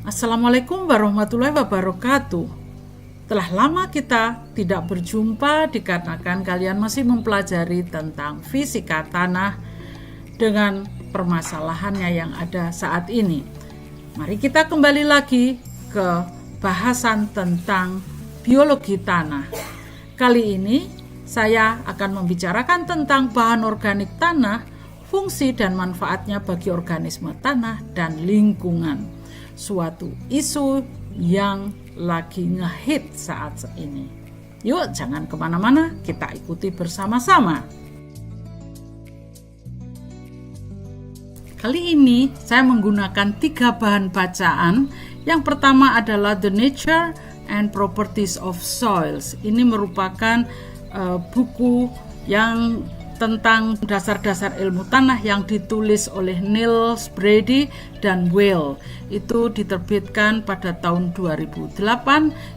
Assalamualaikum warahmatullahi wabarakatuh. Telah lama kita tidak berjumpa dikarenakan kalian masih mempelajari tentang fisika tanah dengan permasalahannya yang ada saat ini. Mari kita kembali lagi ke bahasan tentang biologi tanah. Kali ini saya akan membicarakan tentang bahan organik tanah, fungsi dan manfaatnya bagi organisme tanah dan lingkungan. Suatu isu yang lagi ngehit saat ini. Yuk, jangan kemana-mana, kita ikuti bersama-sama. Kali ini saya menggunakan 3 bahan bacaan. Yang pertama adalah The Nature and Properties of Soils. Ini merupakan buku yang tentang dasar-dasar ilmu tanah yang ditulis oleh Niels Brady dan Weil. Itu diterbitkan pada tahun 2008.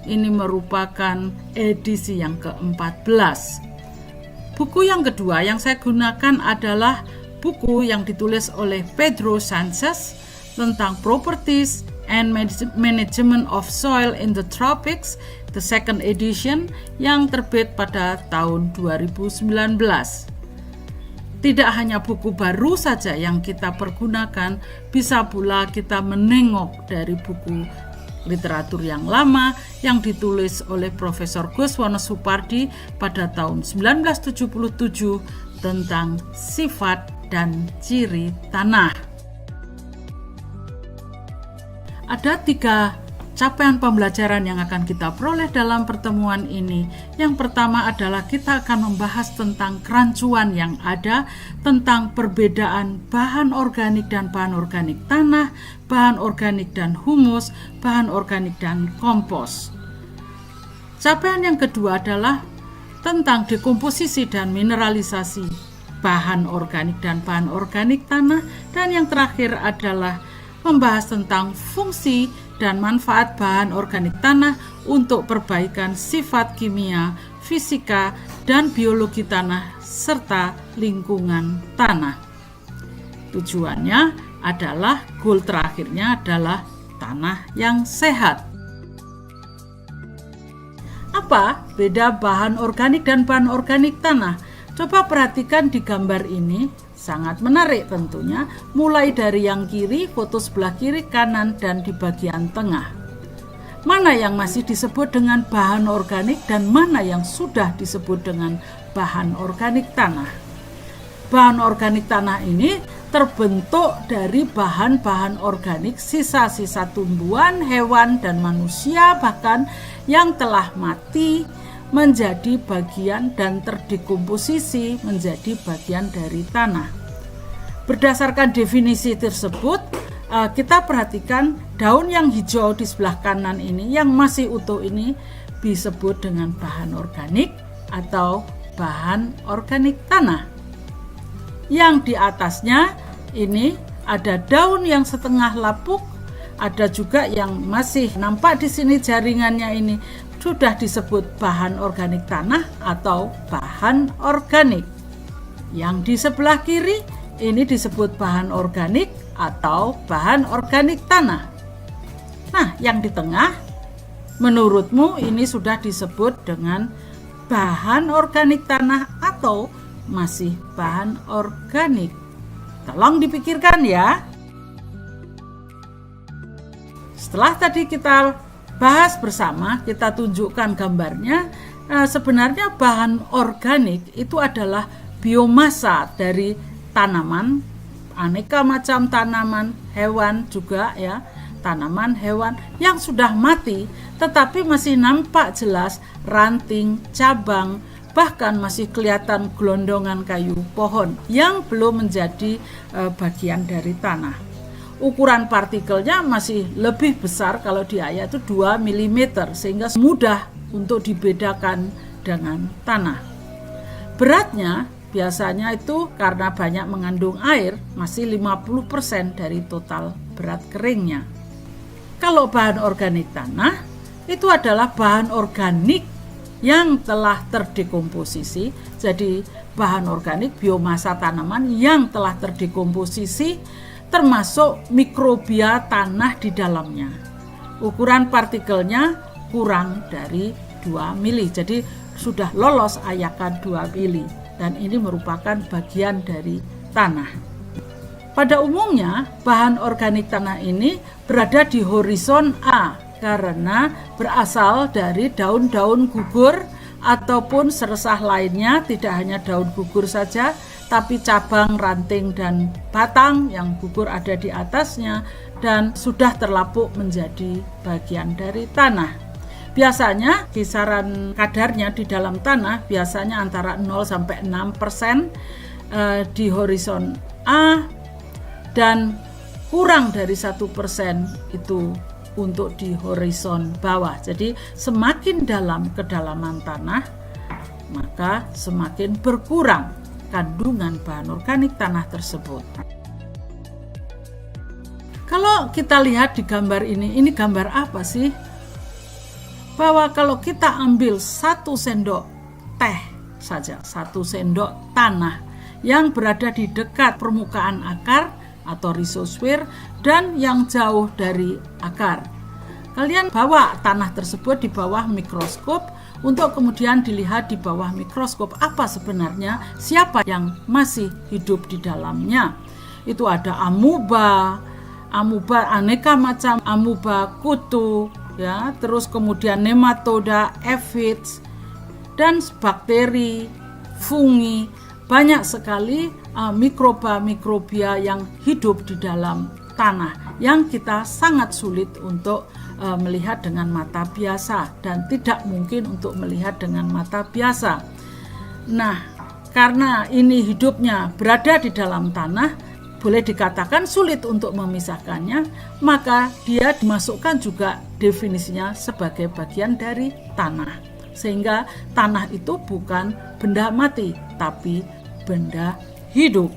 Ini merupakan edisi yang ke-14. Buku yang kedua yang saya gunakan adalah buku yang ditulis oleh Pedro Sanchez tentang Properties and Management of Soil in the Tropics, the second edition, yang terbit pada tahun 2019. Tidak hanya buku baru saja yang kita pergunakan, bisa pula kita menengok dari buku literatur yang lama yang ditulis oleh Profesor Goswono Supardi pada tahun 1977 tentang sifat dan ciri tanah. Ada 3 capaian pembelajaran yang akan kita peroleh dalam pertemuan ini. Yang pertama adalah kita akan membahas tentang kerancuan yang ada, tentang perbedaan bahan organik dan bahan organik tanah, bahan organik dan humus, bahan organik dan kompos. Capaian yang kedua adalah tentang dekomposisi dan mineralisasi bahan organik dan bahan organik tanah, dan yang terakhir adalah membahas tentang fungsi dan manfaat bahan organik tanah untuk perbaikan sifat kimia, fisika, dan biologi tanah serta lingkungan tanah. Tujuannya adalah, goal terakhirnya adalah tanah yang sehat. Apa beda bahan organik dan bahan organik tanah? Coba perhatikan di gambar ini. Sangat menarik tentunya, mulai dari yang kiri, foto sebelah kiri, kanan, dan di bagian tengah. Mana yang masih disebut dengan bahan organik dan mana yang sudah disebut dengan bahan organik tanah? Bahan organik tanah ini terbentuk dari bahan-bahan organik sisa-sisa tumbuhan, hewan, dan manusia bahkan yang telah mati menjadi bagian dan terdekomposisi menjadi bagian dari tanah. Berdasarkan definisi tersebut, kita perhatikan daun yang hijau di sebelah kanan ini yang masih utuh ini disebut dengan bahan organik atau bahan organik tanah. Yang di atasnya ini ada daun yang setengah lapuk, ada juga yang masih nampak di sini jaringannya ini sudah disebut bahan organik tanah atau bahan organik. Yang di sebelah kiri ini disebut bahan organik atau bahan organik tanah. Nah, yang di tengah menurutmu ini sudah disebut dengan bahan organik tanah atau masih bahan organik? Tolong dipikirkan ya. Setelah tadi kita bahas bersama, kita tunjukkan gambarnya. Sebenarnya bahan organik itu adalah biomasa dari tanaman, aneka macam tanaman, hewan juga ya, tanaman, hewan yang sudah mati tetapi masih nampak jelas ranting, cabang, bahkan masih kelihatan gelondongan kayu pohon yang belum menjadi bagian dari tanah. Ukuran partikelnya masih lebih besar, kalau di air itu 2 mm, sehingga mudah untuk dibedakan dengan tanah. Beratnya biasanya itu karena banyak mengandung air masih 50% dari total berat keringnya. Kalau bahan organik tanah itu adalah bahan organik yang telah terdekomposisi. Jadi bahan organik biomasa tanaman yang telah terdekomposisi termasuk mikrobia tanah di dalamnya. ukuran partikelnya kurang dari 2 mili. Jadi sudah lolos ayakan 2 mili dan ini merupakan bagian dari tanah. Pada umumnya bahan organik tanah ini berada di horizon A karena berasal dari daun-daun gugur ataupun seresah lainnya, tidak hanya daun gugur saja, tapi cabang, ranting, dan batang yang gugur ada di atasnya dan sudah terlapuk menjadi bagian dari tanah. Biasanya kisaran kadarnya di dalam tanah biasanya antara 0-6% di horizon A dan kurang dari 1% itu untuk di horizon bawah. Jadi semakin dalam kedalaman tanah, maka semakin berkurang kandungan bahan organik tanah tersebut. Kalau kita lihat di gambar ini gambar apa sih? Bahwa kalau kita ambil 1 sendok teh saja, 1 sendok tanah yang berada di dekat permukaan akar atau rhizosfer dan yang jauh dari akar. Kalian bawa tanah tersebut di bawah mikroskop untuk kemudian dilihat di bawah mikroskop apa sebenarnya, siapa yang masih hidup di dalamnya. Itu ada amuba aneka macam amuba, kutu, ya, terus kemudian nematoda, aphids, dan bakteri, fungi, banyak sekali mikroba-mikrobia yang hidup di dalam tanah yang kita sangat sulit untuk melihat dengan mata biasa dan tidak mungkin untuk melihat dengan mata biasa. Nah, karena ini hidupnya berada di dalam tanah, boleh dikatakan sulit untuk memisahkannya, maka dia dimasukkan juga definisinya sebagai bagian dari tanah. Sehingga tanah itu bukan benda mati, tapi benda hidup.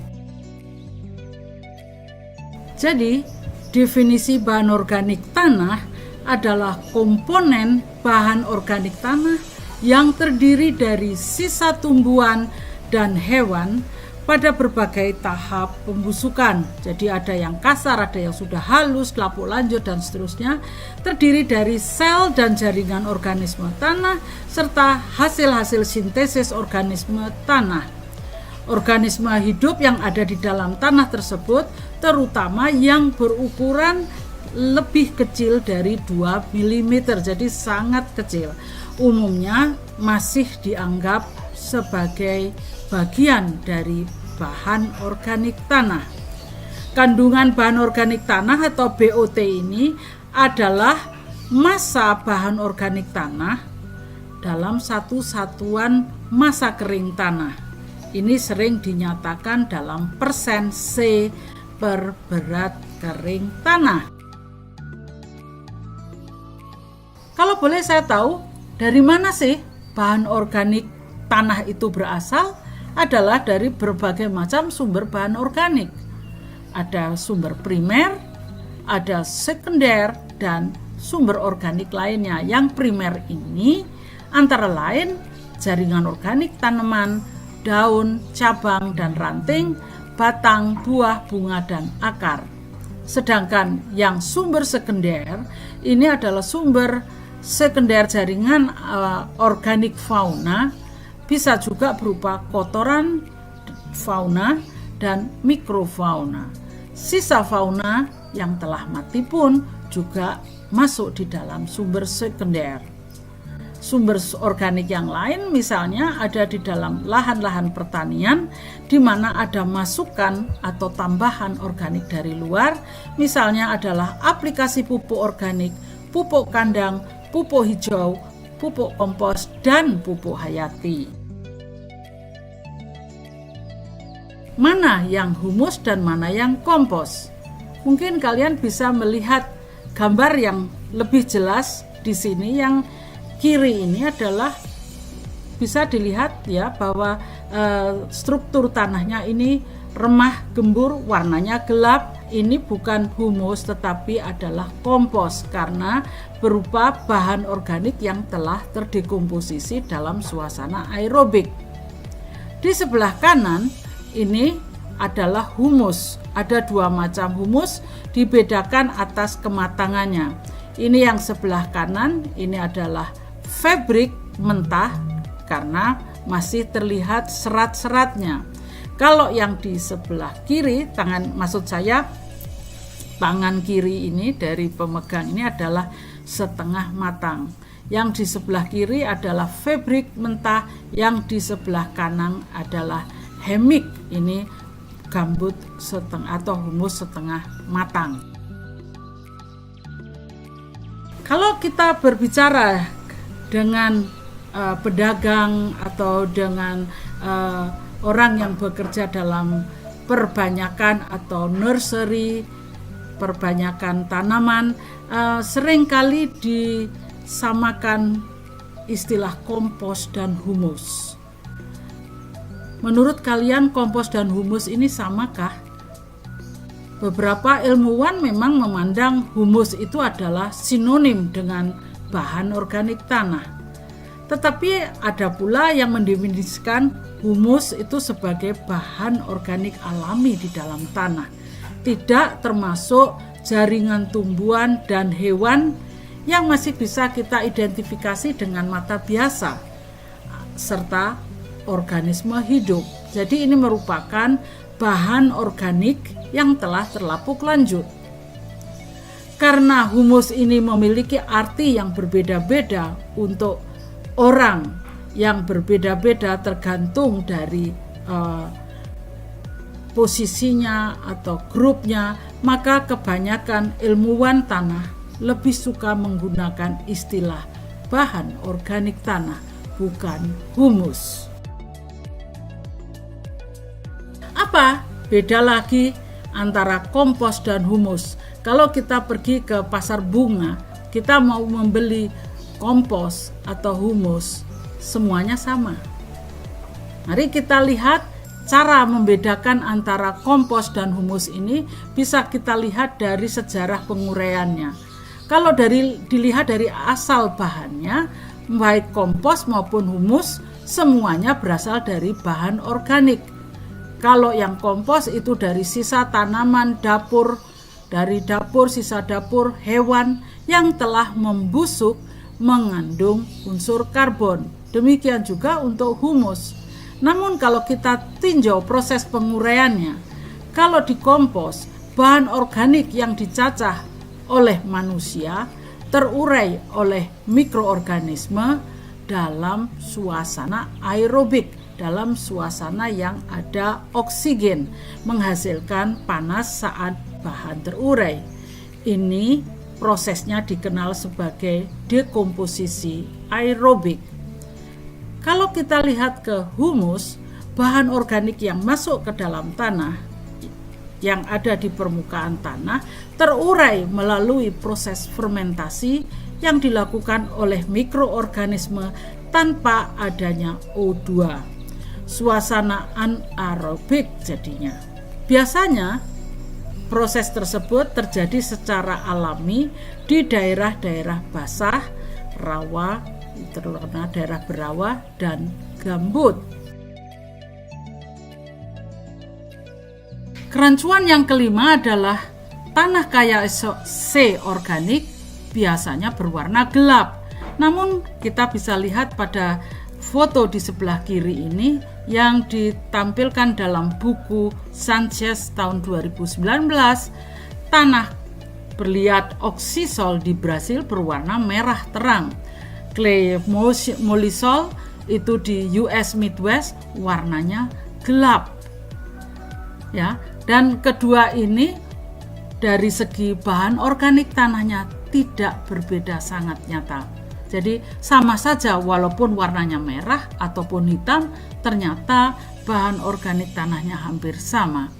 Jadi, definisi bahan organik tanah adalah komponen bahan organik tanah yang terdiri dari sisa tumbuhan dan hewan pada berbagai tahap pembusukan. Jadi ada yang kasar, ada yang sudah halus, lapuk lanjut, dan seterusnya. Terdiri dari sel dan jaringan organisme tanah serta hasil-hasil sintesis organisme tanah. Organisme hidup yang ada di dalam tanah tersebut, terutama yang berukuran lebih kecil dari 2 mm, jadi sangat kecil, umumnya masih dianggap sebagai bagian dari bahan organik tanah. Kandungan bahan organik tanah atau BOT ini adalah massa bahan organik tanah dalam satu satuan massa kering tanah. Ini sering dinyatakan dalam persen C per berat kering tanah. Kalau boleh saya tahu, dari mana sih bahan organik tanah itu berasal? Adalah dari berbagai macam sumber bahan organik. Ada sumber primer, ada sekunder, dan sumber organik lainnya. Yang primer ini antara lain jaringan organik tanaman, daun, cabang, dan ranting, batang, buah, bunga, dan akar. Sedangkan yang sumber sekunder ini adalah sumber sekunder jaringan organik fauna, bisa juga berupa kotoran fauna dan mikrofauna. Sisa fauna yang telah mati pun juga masuk di dalam sumber sekunder. Sumber organik yang lain misalnya ada di dalam lahan-lahan pertanian di mana ada masukan atau tambahan organik dari luar, misalnya adalah aplikasi pupuk organik, pupuk kandang, pupuk hijau, pupuk kompos, dan pupuk hayati. Mana yang humus dan mana yang kompos? Mungkin kalian bisa melihat gambar yang lebih jelas di sini. Yang kiri ini adalah bisa dilihat ya bahwa struktur tanahnya ini remah gembur, warnanya gelap. Ini bukan humus tetapi adalah kompos karena berupa bahan organik yang telah terdekomposisi dalam suasana aerobik. Di sebelah kanan ini adalah humus. Ada 2 macam humus, dibedakan atas kematangannya. Ini yang sebelah kanan, ini adalah fabrik mentah karena masih terlihat serat-seratnya. Kalau yang di sebelah kiri, tangan kiri ini dari pemegang ini adalah setengah matang. Yang di sebelah kiri adalah fabrik mentah, yang di sebelah kanan adalah hemik. Ini gambut setengah atau humus setengah matang. Kalau kita berbicara dengan pedagang atau dengan orang yang bekerja dalam perbanyakan atau nursery, perbanyakan tanaman, seringkali disamakan istilah kompos dan humus. Menurut kalian kompos dan humus ini samakah? Beberapa ilmuwan memang memandang humus itu adalah sinonim dengan bahan organik tanah. Tetapi ada pula yang mendefinisikan humus itu sebagai bahan organik alami di dalam tanah, tidak termasuk jaringan tumbuhan dan hewan yang masih bisa kita identifikasi dengan mata biasa, serta organisme hidup. Jadi ini merupakan bahan organik yang telah terlapuk lanjut. Karena humus ini memiliki arti yang berbeda-beda untuk orang yang berbeda-beda tergantung dari posisinya atau grupnya, maka kebanyakan ilmuwan tanah lebih suka menggunakan istilah bahan organik tanah, bukan humus. Apa beda lagi antara kompos dan humus? Kalau kita pergi ke pasar bunga, kita mau membeli kompos atau humus, semuanya sama. Mari kita lihat cara membedakan antara kompos dan humus ini bisa kita lihat dari sejarah penguraiannya. Kalau dilihat dari asal bahannya, baik kompos maupun humus, semuanya berasal dari bahan organik. Kalau yang kompos itu dari sisa tanaman dapur, dari dapur, sisa dapur, hewan yang telah membusuk mengandung unsur karbon. Demikian juga untuk humus. Namun kalau kita tinjau proses penguraiannya, kalau di kompos, bahan organik yang dicacah oleh manusia terurai oleh mikroorganisme dalam suasana aerobik, dalam suasana yang ada oksigen, menghasilkan panas saat bahan terurai. Ini prosesnya dikenal sebagai dekomposisi aerobik. Kalau kita lihat ke humus, bahan organik yang masuk ke dalam tanah, yang ada di permukaan tanah, terurai melalui proses fermentasi yang dilakukan oleh mikroorganisme tanpa adanya O2. Suasana anaerobik jadinya. Biasanya proses tersebut terjadi secara alami di daerah-daerah basah, rawa, terutama daerah berawa dan gambut. Kerancuan yang kelima adalah tanah kaya C organik biasanya berwarna gelap. Namun kita bisa lihat pada foto di sebelah kiri ini yang ditampilkan dalam buku Sanchez tahun 2019, tanah berliat oxisol di Brasil berwarna merah terang. Clay molisol itu di US Midwest warnanya gelap. Ya, dan kedua ini dari segi bahan organik tanahnya tidak berbeda sangat nyata. Jadi sama saja walaupun warnanya merah ataupun hitam, ternyata bahan organik tanahnya hampir sama.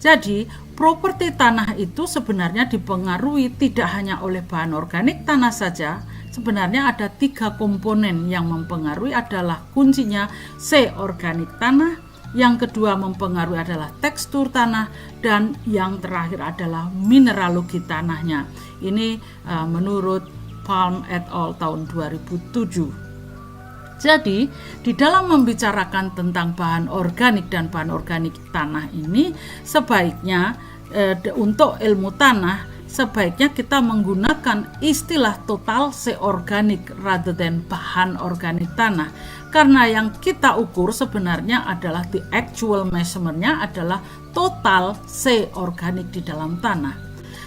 Jadi properti tanah itu sebenarnya dipengaruhi tidak hanya oleh bahan organik tanah saja. Sebenarnya ada 3 komponen yang mempengaruhi, adalah kuncinya C organik tanah, yang kedua mempengaruhi adalah tekstur tanah, dan yang terakhir adalah mineralogi tanahnya. Ini menurut Palm et al. Tahun 2007. Jadi, di dalam membicarakan tentang bahan organik dan bahan organik tanah ini, sebaiknya untuk ilmu tanah sebaiknya kita menggunakan istilah total C organik rather than bahan organik tanah, karena yang kita ukur sebenarnya adalah the actual measurement-nya adalah total C organik di dalam tanah.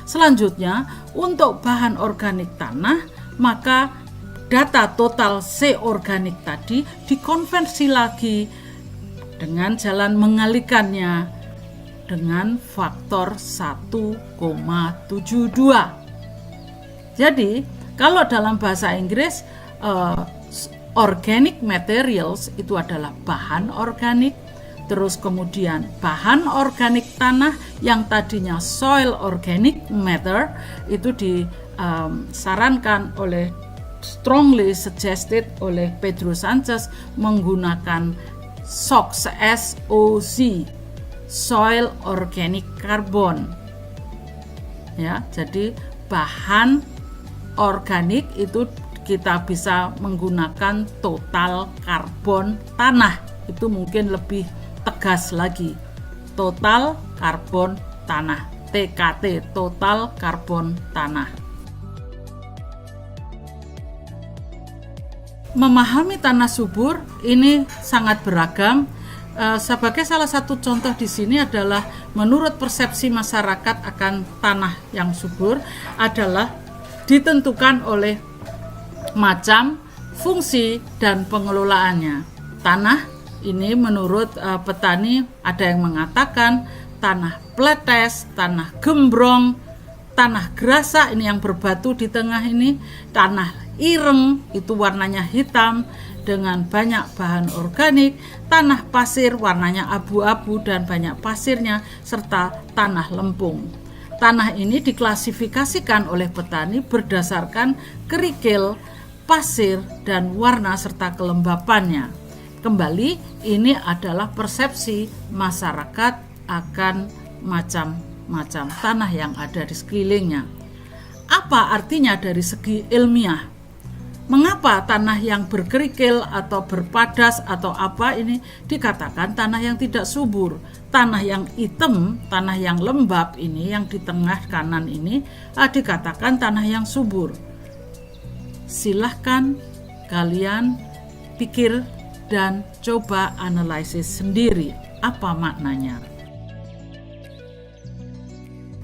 Selanjutnya, untuk bahan organik tanah, maka data total C organik tadi dikonversi lagi dengan jalan mengalikannya dengan faktor 1,72. Jadi, kalau dalam bahasa Inggris organic materials itu adalah bahan organik, terus kemudian bahan organik tanah yang tadinya soil organic matter itu disarankan oleh strongly suggested oleh Pedro Sanchez menggunakan SOC, soil organic carbon. Ya, jadi bahan organik itu kita bisa menggunakan total karbon tanah. Itu mungkin lebih tegas lagi. Total karbon tanah, TKT, total karbon tanah. Memahami tanah subur ini sangat beragam. Sebagai salah satu contoh di sini adalah menurut persepsi masyarakat akan tanah yang subur adalah ditentukan oleh macam, fungsi, dan pengelolaannya. Tanah ini menurut petani ada yang mengatakan tanah pletes, tanah gembrong, tanah gerasa ini yang berbatu di tengah ini, tanah ireng itu warnanya hitam dengan banyak bahan organik, tanah pasir warnanya abu-abu dan banyak pasirnya, serta tanah lempung. Tanah ini diklasifikasikan oleh petani berdasarkan kerikil, pasir, dan warna serta kelembapannya. Kembali, ini adalah persepsi masyarakat akan macam-macam tanah yang ada di sekelilingnya. Apa artinya dari segi ilmiah? Mengapa tanah yang berkerikil atau berpadas atau apa ini dikatakan tanah yang tidak subur? Tanah yang hitam, tanah yang lembab ini yang di tengah kanan ini dikatakan tanah yang subur. Silahkan kalian pikir dan coba analisis sendiri apa maknanya.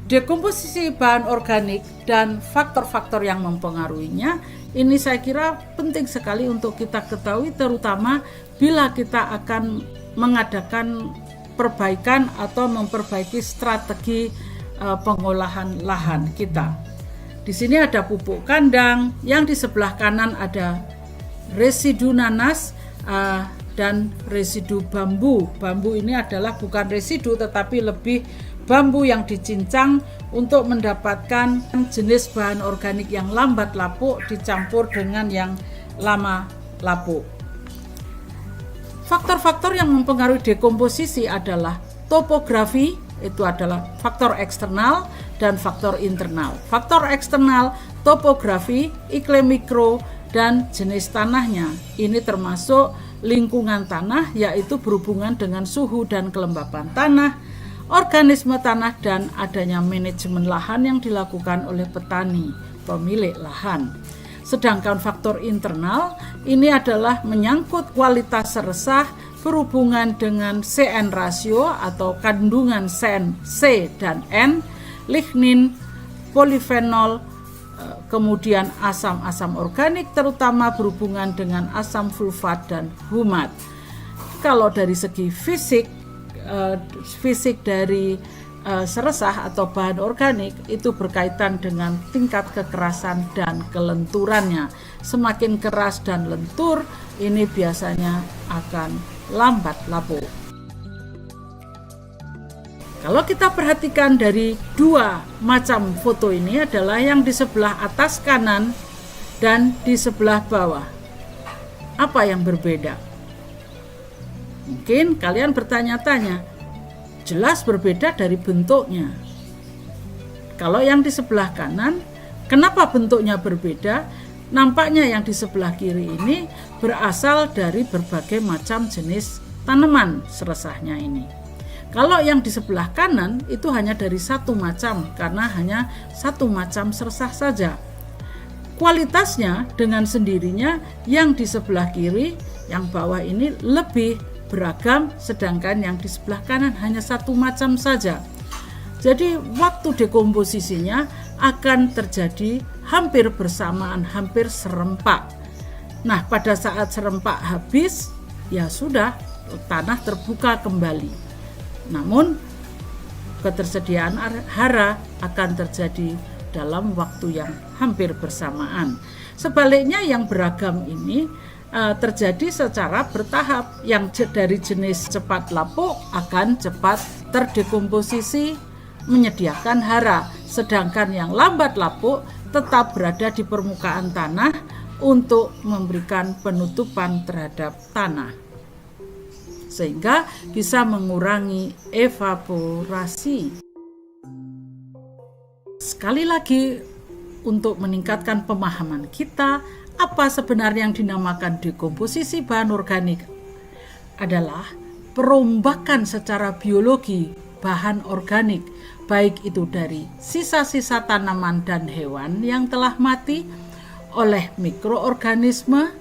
Dekomposisi bahan organik dan faktor-faktor yang mempengaruhinya ini saya kira penting sekali untuk kita ketahui, terutama bila kita akan mengadakan perbaikan atau memperbaiki strategi pengolahan lahan kita. Di sini ada pupuk kandang, yang di sebelah kanan ada residu nanas dan residu bambu. Bambu ini adalah bukan residu tetapi lebih bambu yang dicincang untuk mendapatkan jenis bahan organik yang lambat lapuk dicampur dengan yang lama lapuk. Faktor-faktor yang mempengaruhi dekomposisi adalah topografi, itu adalah faktor eksternal dan faktor internal. Faktor eksternal, topografi, iklim mikro, dan jenis tanahnya. Ini termasuk lingkungan tanah, yaitu berhubungan dengan suhu dan kelembapan tanah, organisme tanah, dan adanya manajemen lahan yang dilakukan oleh petani, pemilik lahan. Sedangkan faktor internal ini adalah menyangkut kualitas seresah, berhubungan dengan CN rasio atau kandungan C dan N, lignin, polifenol, kemudian asam-asam organik, terutama berhubungan dengan asam sulfat dan humat. Kalau dari segi fisik dari seresah atau bahan organik itu berkaitan dengan tingkat kekerasan dan kelenturannya. Semakin keras dan lentur, ini biasanya akan lambat lapuk. Kalau kita perhatikan dari dua macam foto ini adalah yang di sebelah atas kanan dan di sebelah bawah. Apa yang berbeda? Mungkin kalian bertanya-tanya, jelas berbeda dari bentuknya. Kalau yang di sebelah kanan, kenapa bentuknya berbeda? Nampaknya yang di sebelah kiri ini berasal dari berbagai macam jenis tanaman seresahnya ini. Kalau yang di sebelah kanan itu hanya dari satu macam, karena hanya satu macam sersah saja. Kualitasnya dengan sendirinya yang di sebelah kiri, yang bawah ini lebih beragam, sedangkan yang di sebelah kanan hanya satu macam saja. Jadi waktu dekomposisinya akan terjadi hampir bersamaan, hampir serempak. Nah, pada saat serempak habis, ya sudah, tanah terbuka kembali. Namun ketersediaan hara akan terjadi dalam waktu yang hampir bersamaan. Sebaliknya yang beragam ini terjadi secara bertahap. Yang dari jenis cepat lapuk akan cepat terdekomposisi menyediakan hara, sedangkan yang lambat lapuk tetap berada di permukaan tanah untuk memberikan penutupan terhadap tanah, sehingga bisa mengurangi evaporasi. Sekali lagi, untuk meningkatkan pemahaman kita, apa sebenarnya yang dinamakan dekomposisi bahan organik adalah perombakan secara biologi bahan organik, baik itu dari sisa-sisa tanaman dan hewan yang telah mati oleh mikroorganisme.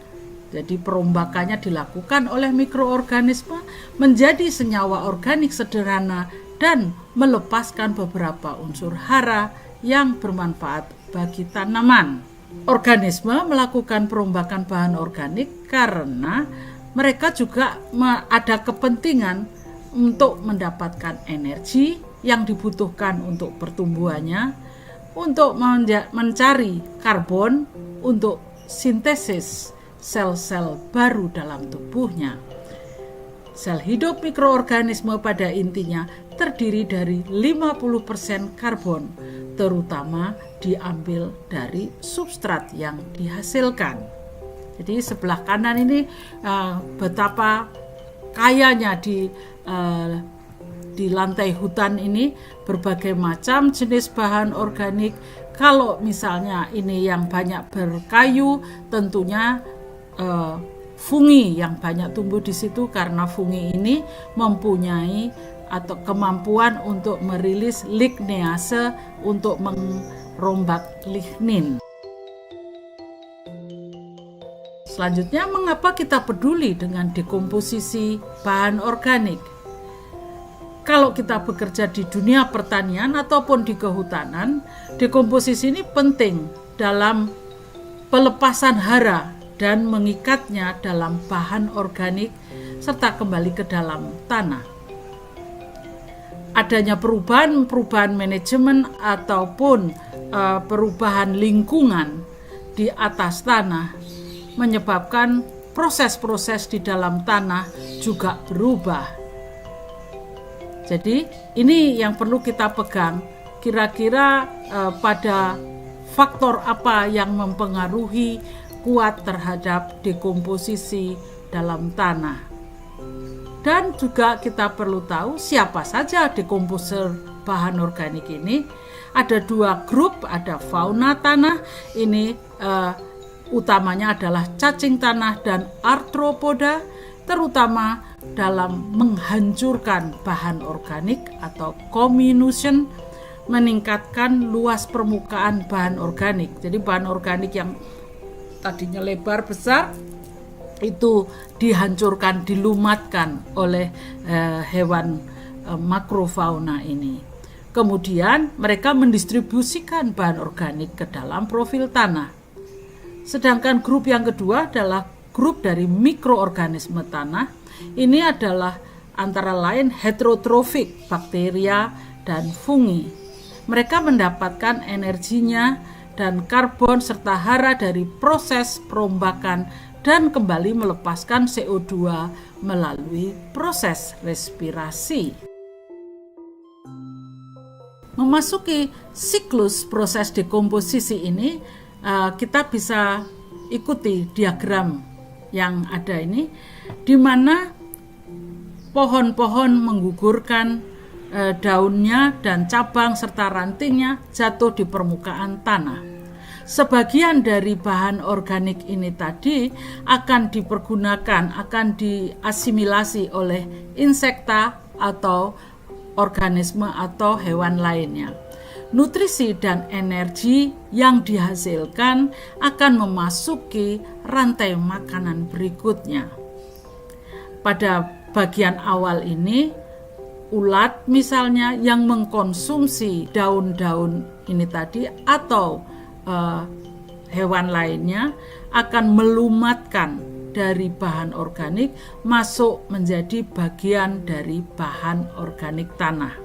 Jadi perombakannya dilakukan oleh mikroorganisme menjadi senyawa organik sederhana dan melepaskan beberapa unsur hara yang bermanfaat bagi tanaman. Organisme melakukan perombakan bahan organik karena mereka juga ada kepentingan untuk mendapatkan energi yang dibutuhkan untuk pertumbuhannya, untuk mencari karbon untuk sintesis sel-sel baru dalam tubuhnya. Sel hidup mikroorganisme pada intinya terdiri dari 50% karbon, terutama diambil dari substrat yang dihasilkan. Jadi sebelah kanan ini betapa kayanya di lantai hutan ini berbagai macam jenis bahan organik. Kalau misalnya ini yang banyak berkayu, tentunya fungi yang banyak tumbuh di situ, karena fungi ini mempunyai atau kemampuan untuk merilis lignease untuk merombak lignin. Selanjutnya, mengapa kita peduli dengan dekomposisi bahan organik? Kalau kita bekerja di dunia pertanian ataupun di kehutanan, dekomposisi ini penting dalam pelepasan hara dan mengikatnya dalam bahan organik serta kembali ke dalam tanah. Adanya perubahan manajemen ataupun perubahan lingkungan di atas tanah menyebabkan proses-proses di dalam tanah juga berubah. Jadi ini yang perlu kita pegang, kira-kira pada faktor apa yang mempengaruhi kuat terhadap dekomposisi dalam tanah. Dan juga kita perlu tahu siapa saja dekomposer bahan organik ini. Ada dua grup, ada fauna tanah, ini utamanya adalah cacing tanah dan arthropoda, terutama dalam menghancurkan bahan organik atau comminution, meningkatkan luas permukaan bahan organik. Jadi bahan organik yang tadinya lebar besar itu dihancurkan, dilumatkan oleh hewan makrofauna ini. Kemudian mereka mendistribusikan bahan organik ke dalam profil tanah. Sedangkan grup yang kedua adalah grup dari mikroorganisme tanah. Ini adalah antara lain heterotrofik, bakteria dan fungi. Mereka mendapatkan energinya dan karbon serta hara dari proses perombakan dan kembali melepaskan CO2 melalui proses respirasi. Memasuki siklus proses dekomposisi ini, kita bisa ikuti diagram yang ada ini, di mana pohon-pohon menggugurkan daunnya dan cabang serta rantingnya jatuh di permukaan tanah. Sebagian dari bahan organik ini tadi akan dipergunakan, akan diasimilasi oleh insekta atau organisme atau hewan lainnya. Nutrisi dan energi yang dihasilkan akan memasuki rantai makanan berikutnya. Pada bagian awal ini, ulat misalnya yang mengkonsumsi daun-daun ini tadi atau hewan lainnya akan melumatkan dari bahan organik masuk menjadi bagian dari bahan organik tanah.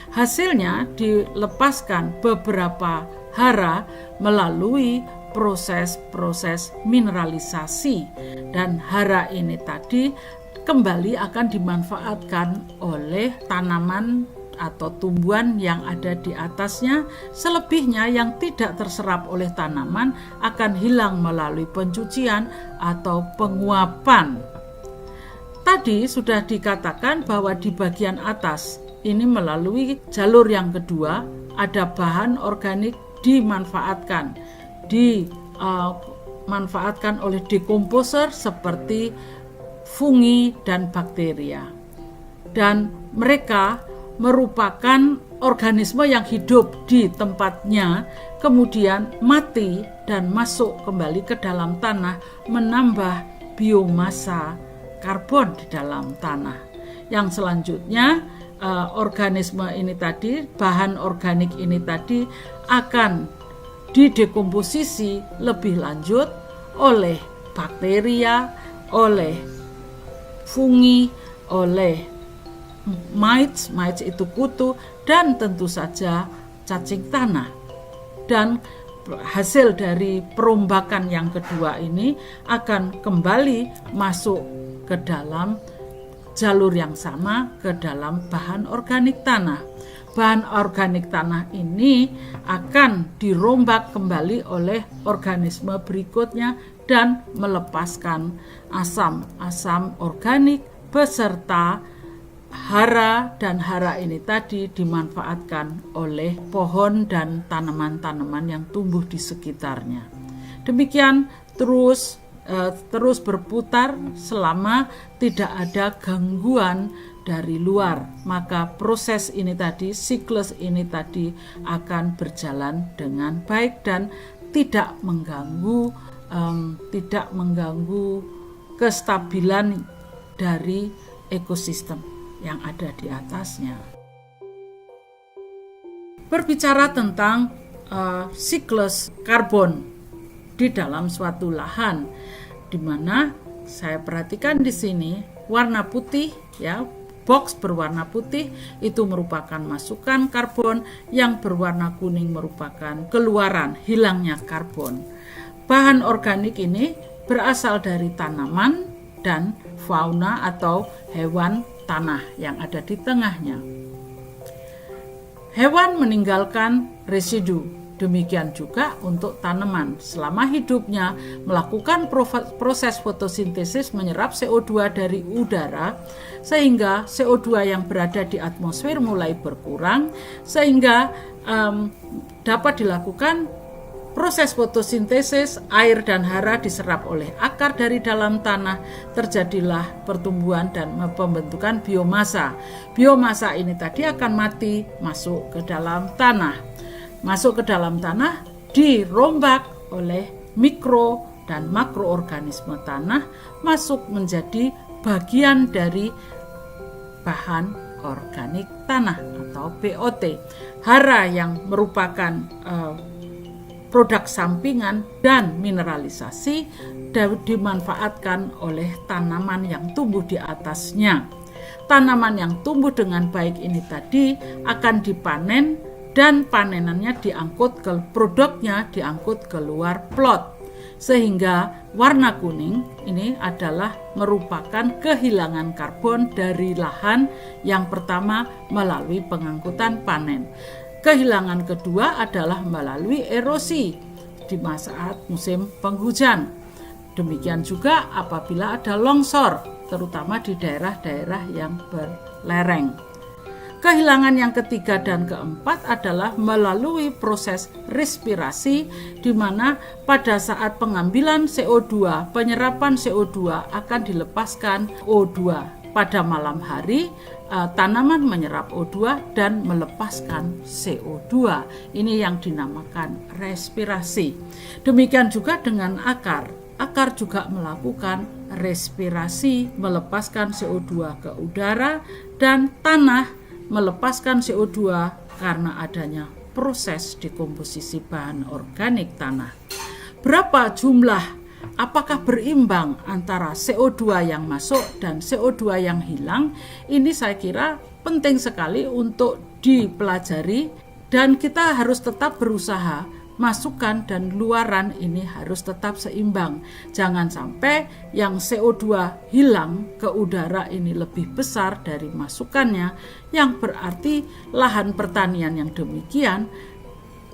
Hasilnya dilepaskan beberapa hara melalui proses-proses mineralisasi, dan hara ini tadi kembali akan dimanfaatkan oleh tanaman atau tumbuhan yang ada di atasnya. Selebihnya yang tidak terserap oleh tanaman akan hilang melalui pencucian atau penguapan. Tadi sudah dikatakan bahwa di bagian atas ini melalui jalur yang kedua ada bahan organik dimanfaatkan oleh dekomposer seperti fungi dan bakteria, dan mereka merupakan organisme yang hidup di tempatnya, kemudian mati dan masuk kembali ke dalam tanah, menambah biomasa karbon di dalam tanah. Yang selanjutnya organisme ini tadi, bahan organik ini tadi akan didekomposisi lebih lanjut oleh bakteria, oleh fungi, oleh mites itu kutu, dan tentu saja cacing tanah. Dan hasil dari perombakan yang kedua ini akan kembali masuk ke dalam jalur yang sama, ke dalam bahan organik tanah. Bahan organik tanah ini akan dirombak kembali oleh organisme berikutnya dan melepaskan asam-asam organik beserta hara, dan hara ini tadi dimanfaatkan oleh pohon dan tanaman-tanaman yang tumbuh di sekitarnya. Demikian terus berputar selama tidak ada gangguan dari luar, maka proses ini tadi, siklus ini tadi akan berjalan dengan baik dan tidak mengganggu kestabilan dari ekosistem yang ada di atasnya. Berbicara tentang siklus karbon di dalam suatu lahan, di mana saya perhatikan di sini warna putih, ya, box berwarna putih itu merupakan masukan karbon, yang berwarna kuning merupakan keluaran, hilangnya karbon. Bahan organik ini berasal dari tanaman dan fauna atau hewan tanah yang ada di tengahnya. Hewan meninggalkan residu, demikian juga untuk tanaman. Selama hidupnya melakukan proses fotosintesis menyerap CO2 dari udara, sehingga CO2 yang berada di atmosfer mulai berkurang, sehingga dapat dilakukan proses fotosintesis, air dan hara diserap oleh akar dari dalam tanah, terjadilah pertumbuhan dan pembentukan biomasa. Biomasa ini tadi akan mati, masuk ke dalam tanah. Masuk ke dalam tanah, dirombak oleh mikro dan makroorganisme tanah, masuk menjadi bagian dari bahan organik tanah atau BOT. Hara yang merupakan produk sampingan dan mineralisasi dimanfaatkan oleh tanaman yang tumbuh di atasnya. Tanaman yang tumbuh dengan baik ini tadi akan dipanen, dan panenannya produknya diangkut keluar plot, sehingga warna kuning ini adalah merupakan kehilangan karbon dari lahan yang pertama melalui pengangkutan panen. Kehilangan kedua adalah melalui erosi di saat musim penghujan. Demikian juga apabila ada longsor, terutama di daerah-daerah yang berlereng. Kehilangan yang ketiga dan keempat adalah melalui proses respirasi, di mana pada saat pengambilan CO2, penyerapan CO2 akan dilepaskan O2 pada malam hari, tanaman menyerap O2 dan melepaskan CO2. Ini yang dinamakan respirasi. Demikian juga dengan akar. Akar juga melakukan respirasi, melepaskan CO2 ke udara, dan tanah melepaskan CO2 karena adanya proses dekomposisi bahan organik tanah. Berapa jumlah, apakah berimbang antara CO2 yang masuk dan CO2 yang hilang? Ini saya kira penting sekali untuk dipelajari, dan kita harus tetap berusaha masukan dan luaran ini harus tetap seimbang. Jangan sampai yang CO2 hilang ke udara ini lebih besar dari masukannya, yang berarti lahan pertanian yang demikian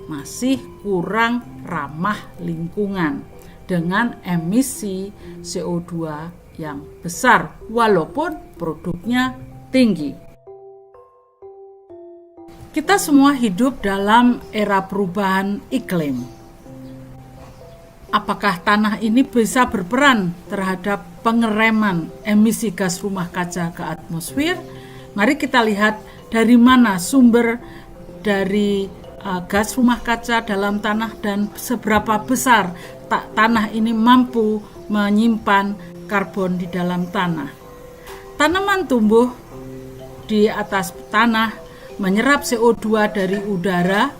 masih kurang ramah lingkungan dengan emisi CO2 yang besar walaupun produknya tinggi. Kita semua hidup dalam era perubahan iklim. Apakah tanah ini bisa berperan terhadap pengereman emisi gas rumah kaca ke atmosfer? Mari kita lihat dari mana sumber dari gas rumah kaca dalam tanah dan seberapa besar tanah ini mampu menyimpan karbon di dalam tanah. Tanaman tumbuh di atas tanah menyerap CO2 dari udara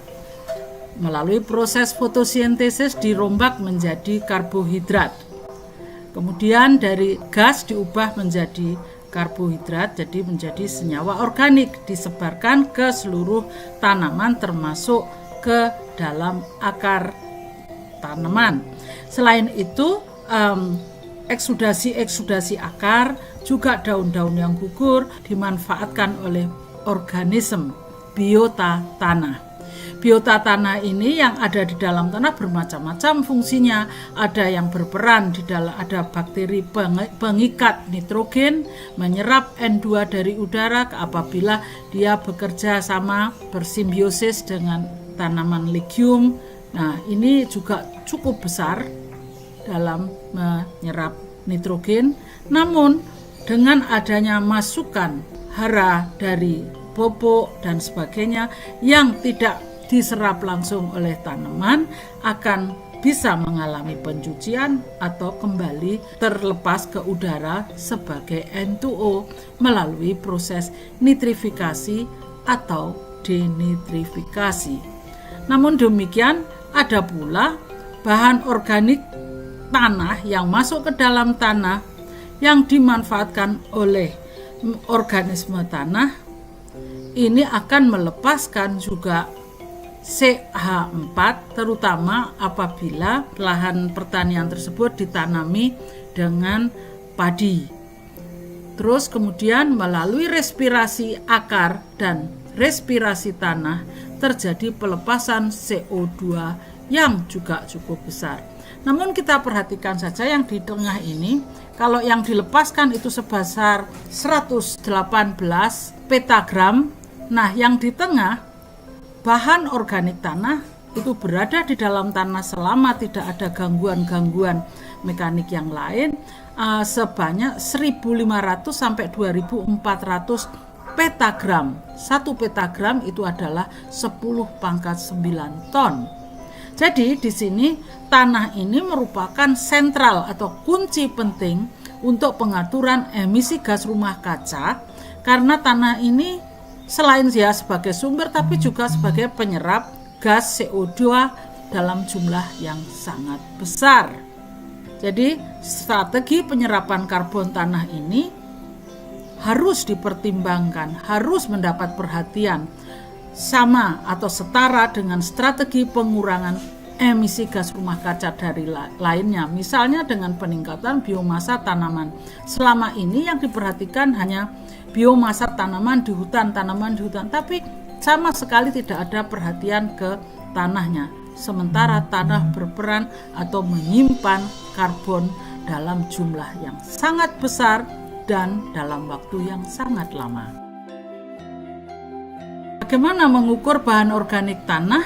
melalui proses fotosintesis, dirombak menjadi karbohidrat. Kemudian dari gas diubah menjadi karbohidrat, jadi menjadi senyawa organik, disebarkan ke seluruh tanaman termasuk ke dalam akar tanaman. Selain itu, eksudasi akar, juga daun-daun yang gugur dimanfaatkan oleh organisme biota tanah. Biota tanah ini yang ada di dalam tanah bermacam-macam fungsinya. Ada yang berperan di dalam, ada bakteri pengikat nitrogen, menyerap N2 dari udara apabila dia bekerja sama bersimbiosis dengan tanaman legume. Nah, ini juga cukup besar dalam menyerap nitrogen. Namun dengan adanya masukan hara dari pupuk dan sebagainya yang tidak diserap langsung oleh tanaman akan bisa mengalami pencucian atau kembali terlepas ke udara sebagai N2O melalui proses nitrifikasi atau denitrifikasi. Namun demikian, ada pula bahan organik tanah yang masuk ke dalam tanah yang dimanfaatkan oleh organisme tanah. Ini akan melepaskan juga CH4, terutama apabila lahan pertanian tersebut ditanami dengan padi. Terus kemudian melalui respirasi akar dan respirasi tanah terjadi pelepasan CO2 yang juga cukup besar. Namun kita perhatikan saja yang di tengah ini, kalau yang dilepaskan itu sebesar 118 petagram. Nah, yang di tengah bahan organik tanah itu berada di dalam tanah selama tidak ada gangguan-gangguan mekanik yang lain, sebanyak 1.500 sampai 2.400 petagram. 1 petagram itu adalah 10⁹ ton. Jadi di sini tanah ini merupakan sentral atau kunci penting untuk pengaturan emisi gas rumah kaca, karena tanah ini selain dia sebagai sumber tapi juga sebagai penyerap gas CO2 dalam jumlah yang sangat besar. Jadi strategi penyerapan karbon tanah ini harus dipertimbangkan, harus mendapat perhatian, sama atau setara dengan strategi pengurangan emisi gas rumah kaca dari lainnya, misalnya dengan peningkatan biomasa tanaman. Selama ini yang diperhatikan hanya biomasa tanaman di hutan, tapi sama sekali tidak ada perhatian ke tanahnya. Sementara tanah berperan atau menyimpan karbon dalam jumlah yang sangat besar dan dalam waktu yang sangat lama. Bagaimana mengukur bahan organik tanah?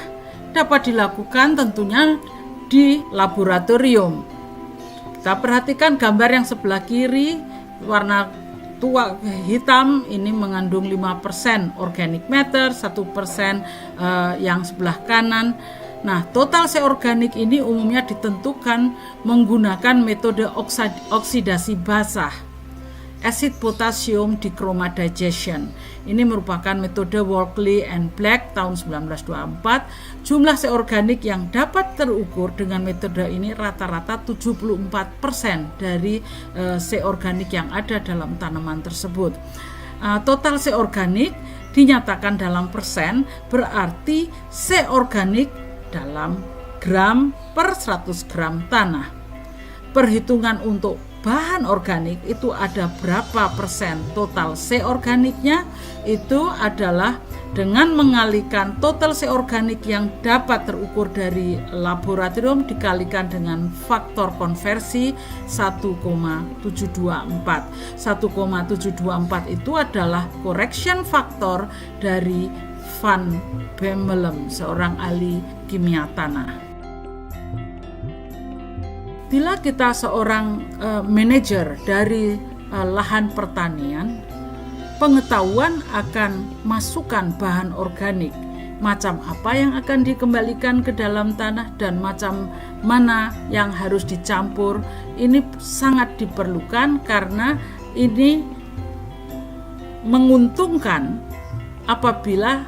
Dapat dilakukan tentunya di laboratorium. Kita perhatikan gambar yang sebelah kiri, warna tua hitam ini mengandung 5% organic matter, 1% yang sebelah kanan. Nah, total C-organik ini umumnya ditentukan menggunakan metode oksidasi basah, acid potassium dichromadigestion. Ini merupakan metode Walkley and Black tahun 1924. Jumlah C-organik yang dapat terukur dengan metode ini rata-rata 74% dari C-organik yang ada dalam tanaman tersebut. Total C-organik dinyatakan dalam persen, berarti C-organik dalam gram per 100 gram tanah. Perhitungan untuk bahan organik itu ada berapa persen total C-organiknya, itu adalah dengan mengalihkan total C-organik yang dapat terukur dari laboratorium dikalikan dengan faktor konversi 1,724. 1,724 itu adalah correction factor dari Van Bemmelen, seorang ahli kimia tanah. Bila kita seorang manajer dari lahan pertanian, pengetahuan akan masukan bahan organik, macam apa yang akan dikembalikan ke dalam tanah dan macam mana yang harus dicampur, ini sangat diperlukan karena ini menguntungkan apabila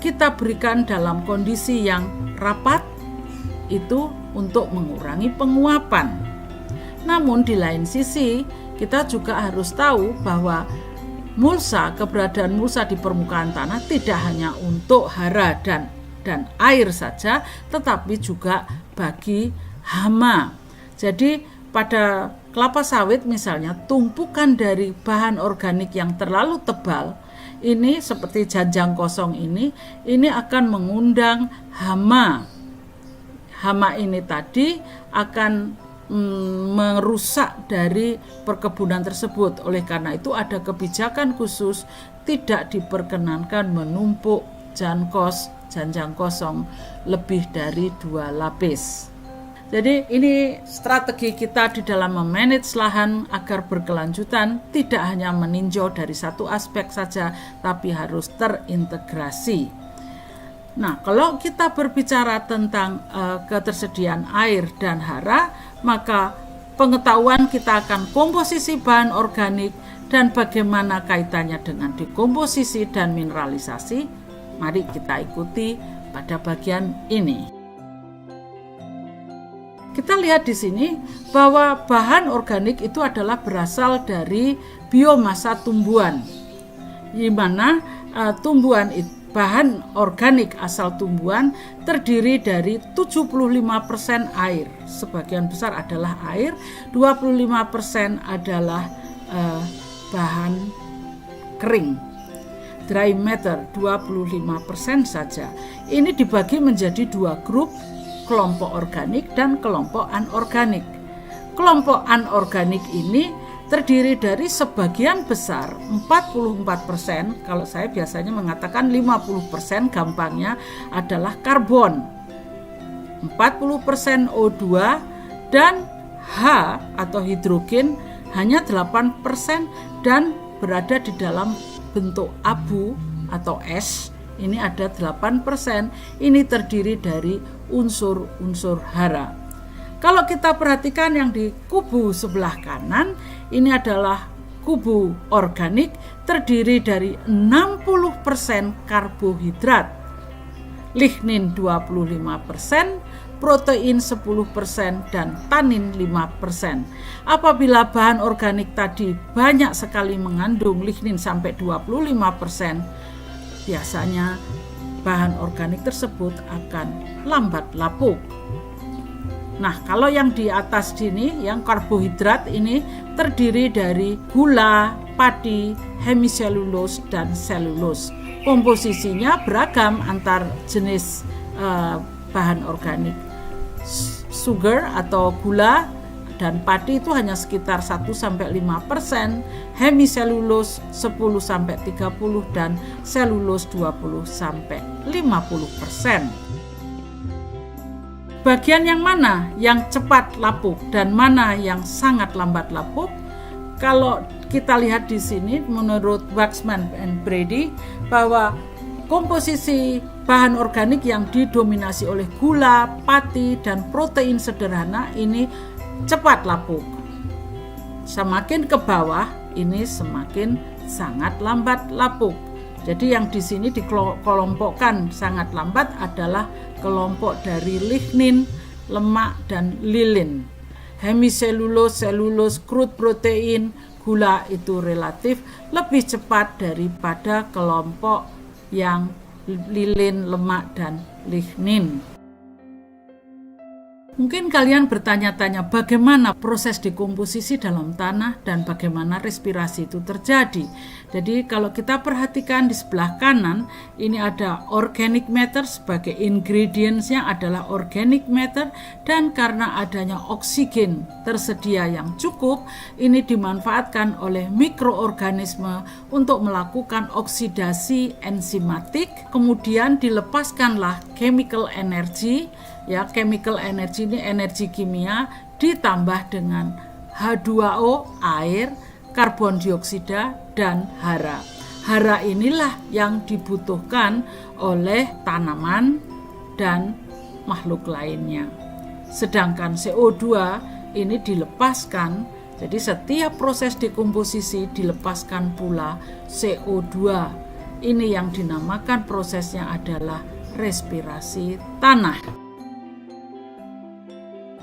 kita berikan dalam kondisi yang rapat, itu untuk mengurangi penguapan. Namun di lain sisi, kita juga harus tahu bahwa keberadaan mulsa di permukaan tanah tidak hanya untuk hara dan air saja, tetapi juga bagi hama. Jadi pada kelapa sawit misalnya, tumpukan dari bahan organik yang terlalu tebal, ini seperti janjang kosong ini akan mengundang hama. Hama ini tadi akan merusak dari perkebunan tersebut. Oleh karena itu ada kebijakan khusus, tidak diperkenankan menumpuk janjang kosong lebih dari 2 lapis. Jadi ini strategi kita di dalam memanage lahan agar berkelanjutan, tidak hanya meninjau dari satu aspek saja, tapi harus terintegrasi. Nah, kalau kita berbicara tentang ketersediaan air dan hara, maka pengetahuan kita akan komposisi bahan organik dan bagaimana kaitannya dengan dekomposisi dan mineralisasi, mari kita ikuti pada bagian ini. Kita lihat di sini bahwa bahan organik itu adalah berasal dari biomasa tumbuhan, di mana bahan organik asal tumbuhan terdiri dari 75% air, sebagian besar adalah air, 25% adalah bahan kering, dry matter 25% saja. Ini dibagi menjadi 2 grup, kelompok organik dan kelompok anorganik. Kelompok anorganik ini terdiri dari sebagian besar 44%, kalau saya biasanya mengatakan 50% gampangnya adalah karbon, 40% O2 dan H atau hidrogen hanya 8% dan berada di dalam bentuk abu atau es. Ini ada 8%, ini terdiri dari unsur-unsur hara. Kalau kita perhatikan yang di kubu sebelah kanan, ini adalah kubu organik terdiri dari 60% karbohidrat, lignin 25%, protein 10% dan tanin 5%. Apabila bahan organik tadi banyak sekali mengandung lignin sampai 25%, biasanya bahan organik tersebut akan lambat lapuk. Nah, kalau yang di atas sini, yang karbohidrat ini terdiri dari gula, padi, hemiselulose, dan selulose. Komposisinya beragam antar jenis bahan organik. Sugar atau gula dan padi itu hanya sekitar 1-5%, hemiselulose 10-30% dan selulose 20-50%. Bagian yang mana yang cepat lapuk dan mana yang sangat lambat lapuk? Kalau kita lihat di sini menurut Waxman and Brady bahwa komposisi bahan organik yang didominasi oleh gula, pati, dan protein sederhana ini cepat lapuk. Semakin ke bawah ini semakin sangat lambat lapuk. Jadi yang di sini dikelompokkan sangat lambat adalah kelompok dari lignin, lemak, dan lilin. Hemiselulose, selulose, crude protein, gula itu relatif lebih cepat daripada kelompok yang lilin, lemak, dan lignin. Mungkin kalian bertanya-tanya bagaimana proses dekomposisi dalam tanah dan bagaimana respirasi itu terjadi. Jadi kalau kita perhatikan di sebelah kanan, ini ada organic matter sebagai ingredientsnya adalah organic matter, dan karena adanya oksigen tersedia yang cukup, ini dimanfaatkan oleh mikroorganisme untuk melakukan oksidasi enzimatik, kemudian dilepaskanlah chemical energy. Ya, chemical energy ini energi kimia ditambah dengan H2O, air, karbon dioksida, dan hara. Hara inilah yang dibutuhkan oleh tanaman dan makhluk lainnya. Sedangkan CO2 ini dilepaskan, jadi setiap proses dekomposisi dilepaskan pula CO2. Ini yang dinamakan prosesnya adalah respirasi tanah.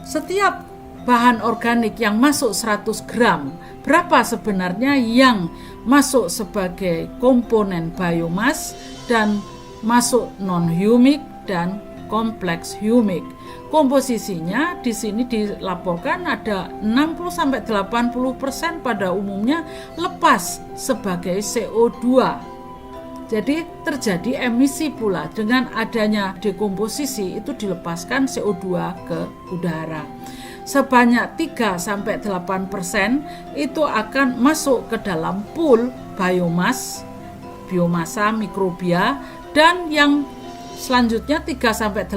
Setiap bahan organik yang masuk 100 gram, berapa sebenarnya yang masuk sebagai komponen biomas dan masuk non-humik dan kompleks humik. Komposisinya di sini dilaporkan ada 60-80% pada umumnya lepas sebagai CO2. Jadi terjadi emisi pula dengan adanya dekomposisi, itu dilepaskan CO2 ke udara. Sebanyak 3-8% itu akan masuk ke dalam pool biomasa mikrobia, dan yang selanjutnya 3-8%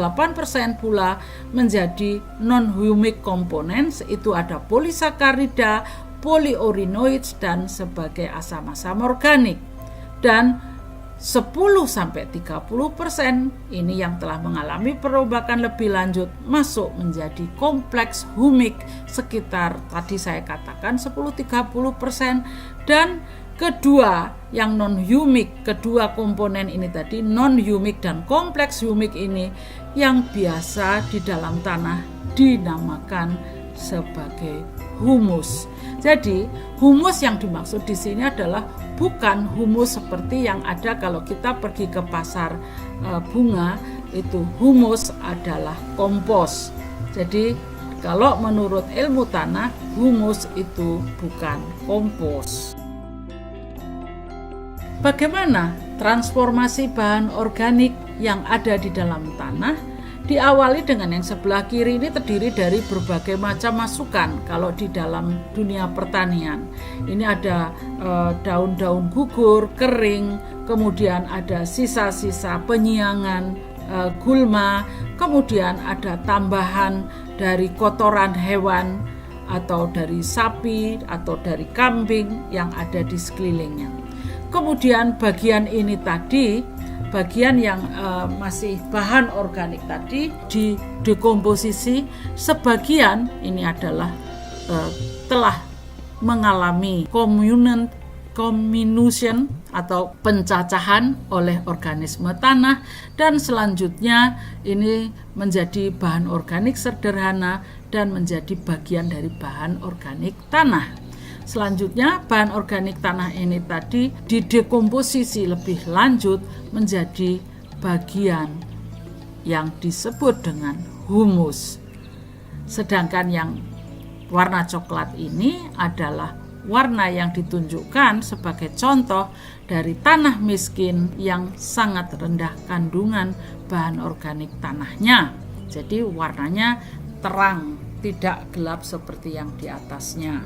pula menjadi non-humic components, itu ada polisakarida, polyurinoids, dan sebagai asam-asam organik. Dan 10-30% ini yang telah mengalami perubahan lebih lanjut masuk menjadi kompleks humik sekitar tadi saya katakan 10-30%, dan kedua yang non-humik, kedua komponen ini tadi non-humik dan kompleks humik ini yang biasa di dalam tanah dinamakan sebagai humus. Jadi humus yang dimaksud di sini adalah bukan humus seperti yang ada kalau kita pergi ke pasar bunga, itu humus adalah kompos. Jadi kalau menurut ilmu tanah, humus itu bukan kompos. Bagaimana transformasi bahan organik yang ada di dalam tanah? Diawali dengan yang sebelah kiri ini terdiri dari berbagai macam masukan kalau di dalam dunia pertanian. Ini ada daun-daun gugur, kering, kemudian ada sisa-sisa penyiangan, gulma, kemudian ada tambahan dari kotoran hewan atau dari sapi atau dari kambing yang ada di sekelilingnya. Kemudian bagian ini tadi, bagian yang masih bahan organik tadi di dekomposisi, sebagian ini adalah telah mengalami comminution atau pencacahan oleh organisme tanah, dan selanjutnya ini menjadi bahan organik sederhana dan menjadi bagian dari bahan organik tanah. Selanjutnya bahan organik tanah ini tadi didekomposisi lebih lanjut menjadi bagian yang disebut dengan humus. Sedangkan yang warna coklat ini adalah warna yang ditunjukkan sebagai contoh dari tanah miskin yang sangat rendah kandungan bahan organik tanahnya. Jadi warnanya terang, tidak gelap seperti yang di atasnya.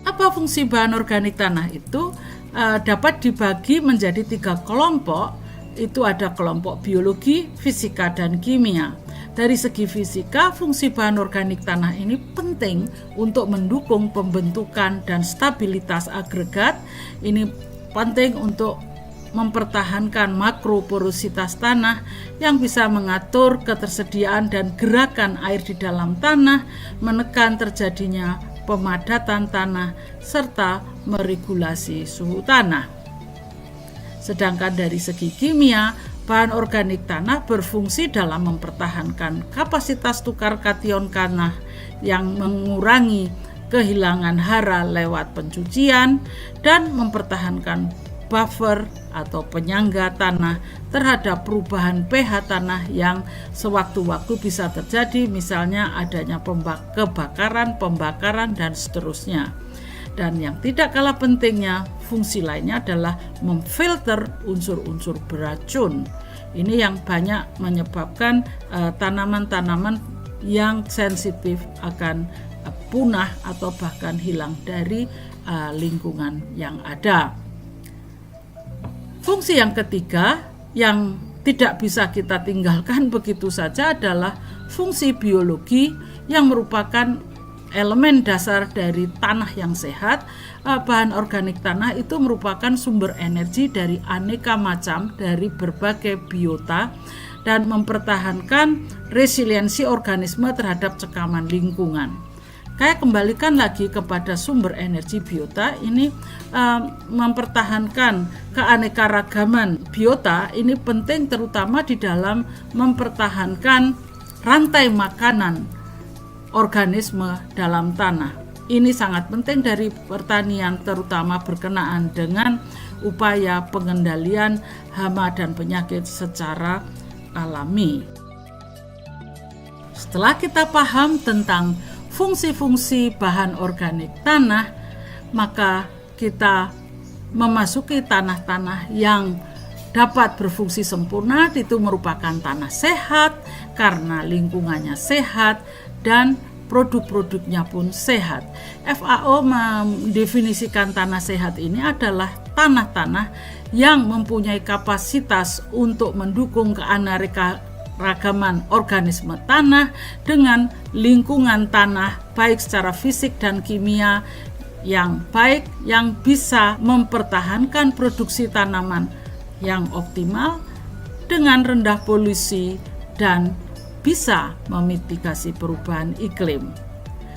Apa fungsi bahan organik tanah itu? Dapat dibagi menjadi 3 kelompok. Itu ada kelompok biologi, fisika, dan kimia. Dari segi fisika, fungsi bahan organik tanah ini penting untuk mendukung pembentukan dan stabilitas agregat. Ini penting untuk mempertahankan makroporositas tanah yang bisa mengatur ketersediaan dan gerakan air di dalam tanah, menekan terjadinya pemadatan tanah, serta meregulasi suhu tanah. Sedangkan dari segi kimia, bahan organik tanah berfungsi dalam mempertahankan kapasitas tukar kation tanah yang mengurangi kehilangan hara lewat pencucian dan mempertahankan buffer atau penyangga tanah terhadap perubahan pH tanah yang sewaktu-waktu bisa terjadi, misalnya adanya kebakaran, pembakaran, dan seterusnya. Dan yang tidak kalah pentingnya, fungsi lainnya adalah memfilter unsur-unsur beracun. Ini yang banyak menyebabkan tanaman-tanaman yang sensitif akan punah atau bahkan hilang dari lingkungan yang ada. Fungsi yang ketiga yang tidak bisa kita tinggalkan begitu saja adalah fungsi biologi yang merupakan elemen dasar dari tanah yang sehat. Bahan organik tanah itu merupakan sumber energi dari aneka macam dari berbagai biota dan mempertahankan resiliensi organisme terhadap cekaman lingkungan. Kayak kembalikan lagi kepada sumber energi biota ini, mempertahankan keanekaragaman biota ini penting terutama di dalam mempertahankan rantai makanan organisme dalam tanah. Ini sangat penting dari pertanian, terutama berkenaan dengan upaya pengendalian hama dan penyakit secara alami. Setelah kita paham tentang fungsi-fungsi bahan organik tanah, maka kita memasuki tanah-tanah yang dapat berfungsi sempurna. Itu merupakan tanah sehat karena lingkungannya sehat dan produk-produknya pun sehat. FAO mendefinisikan tanah sehat ini adalah tanah-tanah yang mempunyai kapasitas untuk mendukung keanekaragaman organisme tanah dengan lingkungan tanah baik secara fisik dan kimia yang baik, yang bisa mempertahankan produksi tanaman yang optimal dengan rendah polusi dan bisa memitigasi perubahan iklim.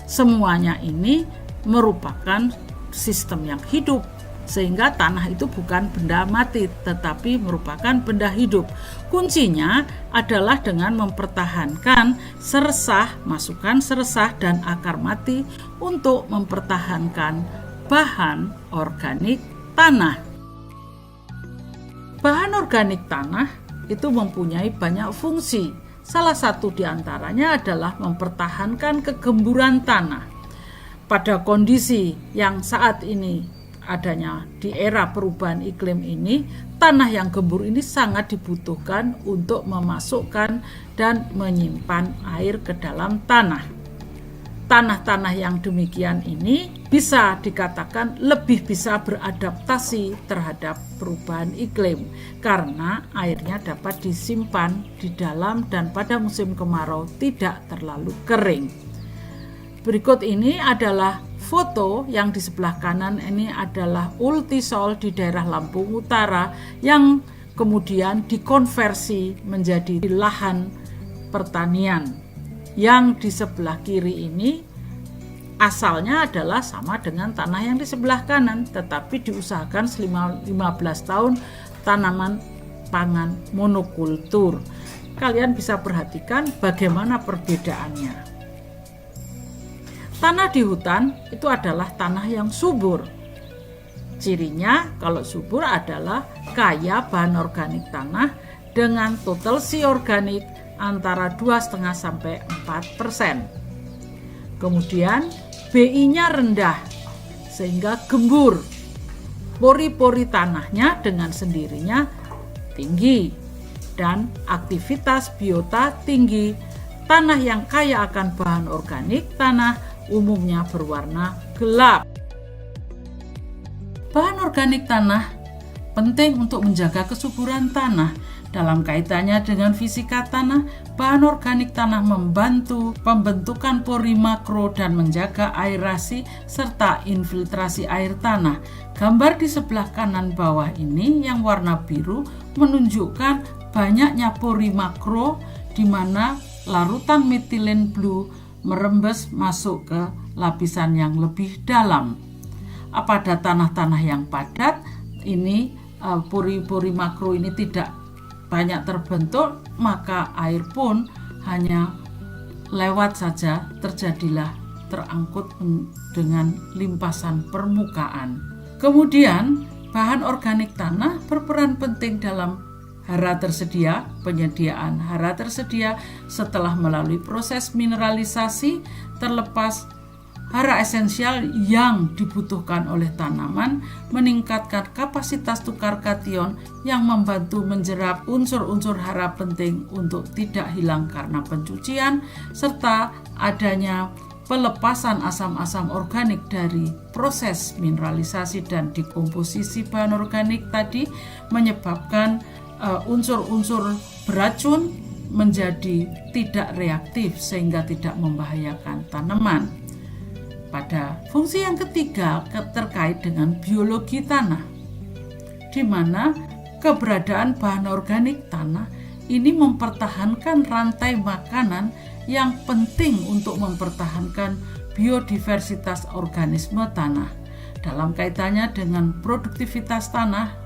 Semuanya ini merupakan sistem yang hidup, sehingga tanah itu bukan benda mati tetapi merupakan benda hidup. Kuncinya adalah dengan mempertahankan seresah, masukan seresah dan akar mati untuk mempertahankan bahan organik tanah. Bahan organik tanah itu mempunyai banyak fungsi. Salah satu di antaranya adalah mempertahankan kegemburan tanah. Pada kondisi yang saat ini adanya di era perubahan iklim ini, tanah yang gembur ini sangat dibutuhkan untuk memasukkan dan menyimpan air ke dalam tanah. Tanah-tanah yang demikian ini bisa dikatakan lebih bisa beradaptasi terhadap perubahan iklim karena airnya dapat disimpan di dalam dan pada musim kemarau tidak terlalu kering. Berikut ini adalah foto yang di sebelah kanan. Ini adalah Ultisol di daerah Lampung Utara yang kemudian dikonversi menjadi lahan pertanian. Yang di sebelah kiri ini asalnya adalah sama dengan tanah yang di sebelah kanan, tetapi diusahakan selama 15 tahun tanaman pangan monokultur. Kalian bisa perhatikan bagaimana perbedaannya. Tanah di hutan itu adalah tanah yang subur. Cirinya kalau subur adalah kaya bahan organik tanah dengan total si organik antara 2,5 sampai 4%. Kemudian BI-nya rendah sehingga gembur. Pori-pori tanahnya dengan sendirinya tinggi dan aktivitas biota tinggi. Tanah yang kaya akan bahan organik tanah umumnya berwarna gelap. Bahan organik tanah penting untuk menjaga kesuburan tanah Dalam kaitannya dengan fisika tanah, bahan organik tanah membantu pembentukan pori makro dan menjaga aerasi serta infiltrasi air tanah. Gambar di sebelah kanan bawah ini yang warna biru menunjukkan banyaknya pori makro di mana larutan metilen blue merembes masuk ke lapisan yang lebih dalam. Pada tanah-tanah yang padat, ini pori-pori makro ini tidak banyak terbentuk, maka air pun hanya lewat saja, terjadilah terangkut dengan limpasan permukaan. Kemudian, bahan organik tanah berperan penting dalam hara tersedia, penyediaan hara tersedia setelah melalui proses mineralisasi. Terlepas hara esensial yang dibutuhkan oleh tanaman meningkatkan kapasitas tukar kation yang membantu menjerap unsur-unsur hara penting untuk tidak hilang karena pencucian, serta adanya pelepasan asam-asam organik dari proses mineralisasi dan dekomposisi bahan organik tadi menyebabkan unsur-unsur beracun menjadi tidak reaktif sehingga tidak membahayakan tanaman. Pada fungsi yang ketiga terkait dengan biologi tanah, di mana keberadaan bahan organik tanah ini mempertahankan rantai makanan yang penting untuk mempertahankan biodiversitas organisme tanah. Dalam kaitannya dengan produktivitas tanah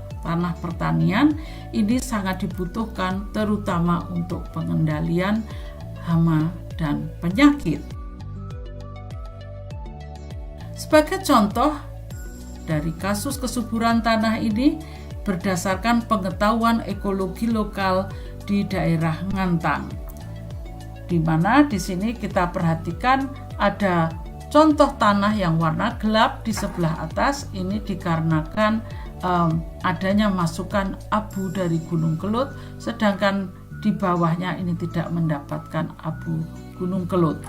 pertanian ini sangat dibutuhkan terutama untuk pengendalian hama dan penyakit. Sebagai contoh dari kasus kesuburan tanah ini berdasarkan pengetahuan ekologi lokal di daerah Ngantang, di mana di sini kita perhatikan ada contoh tanah yang warna gelap di sebelah atas. Ini dikarenakan adanya masukan abu dari Gunung Kelut, sedangkan di bawahnya ini tidak mendapatkan abu Gunung Kelut.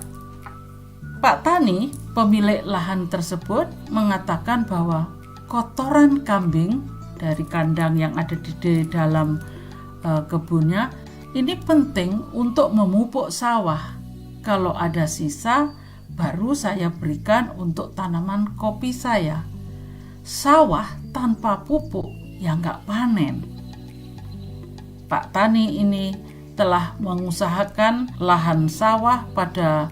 Pak Tani, pemilik lahan tersebut, mengatakan bahwa kotoran kambing dari kandang yang ada di dalam kebunnya ini penting untuk memupuk sawah. Kalau ada sisa, baru saya berikan untuk tanaman kopi saya. Sawah tanpa pupuk ya nggak panen. Pak Tani ini telah mengusahakan lahan sawah pada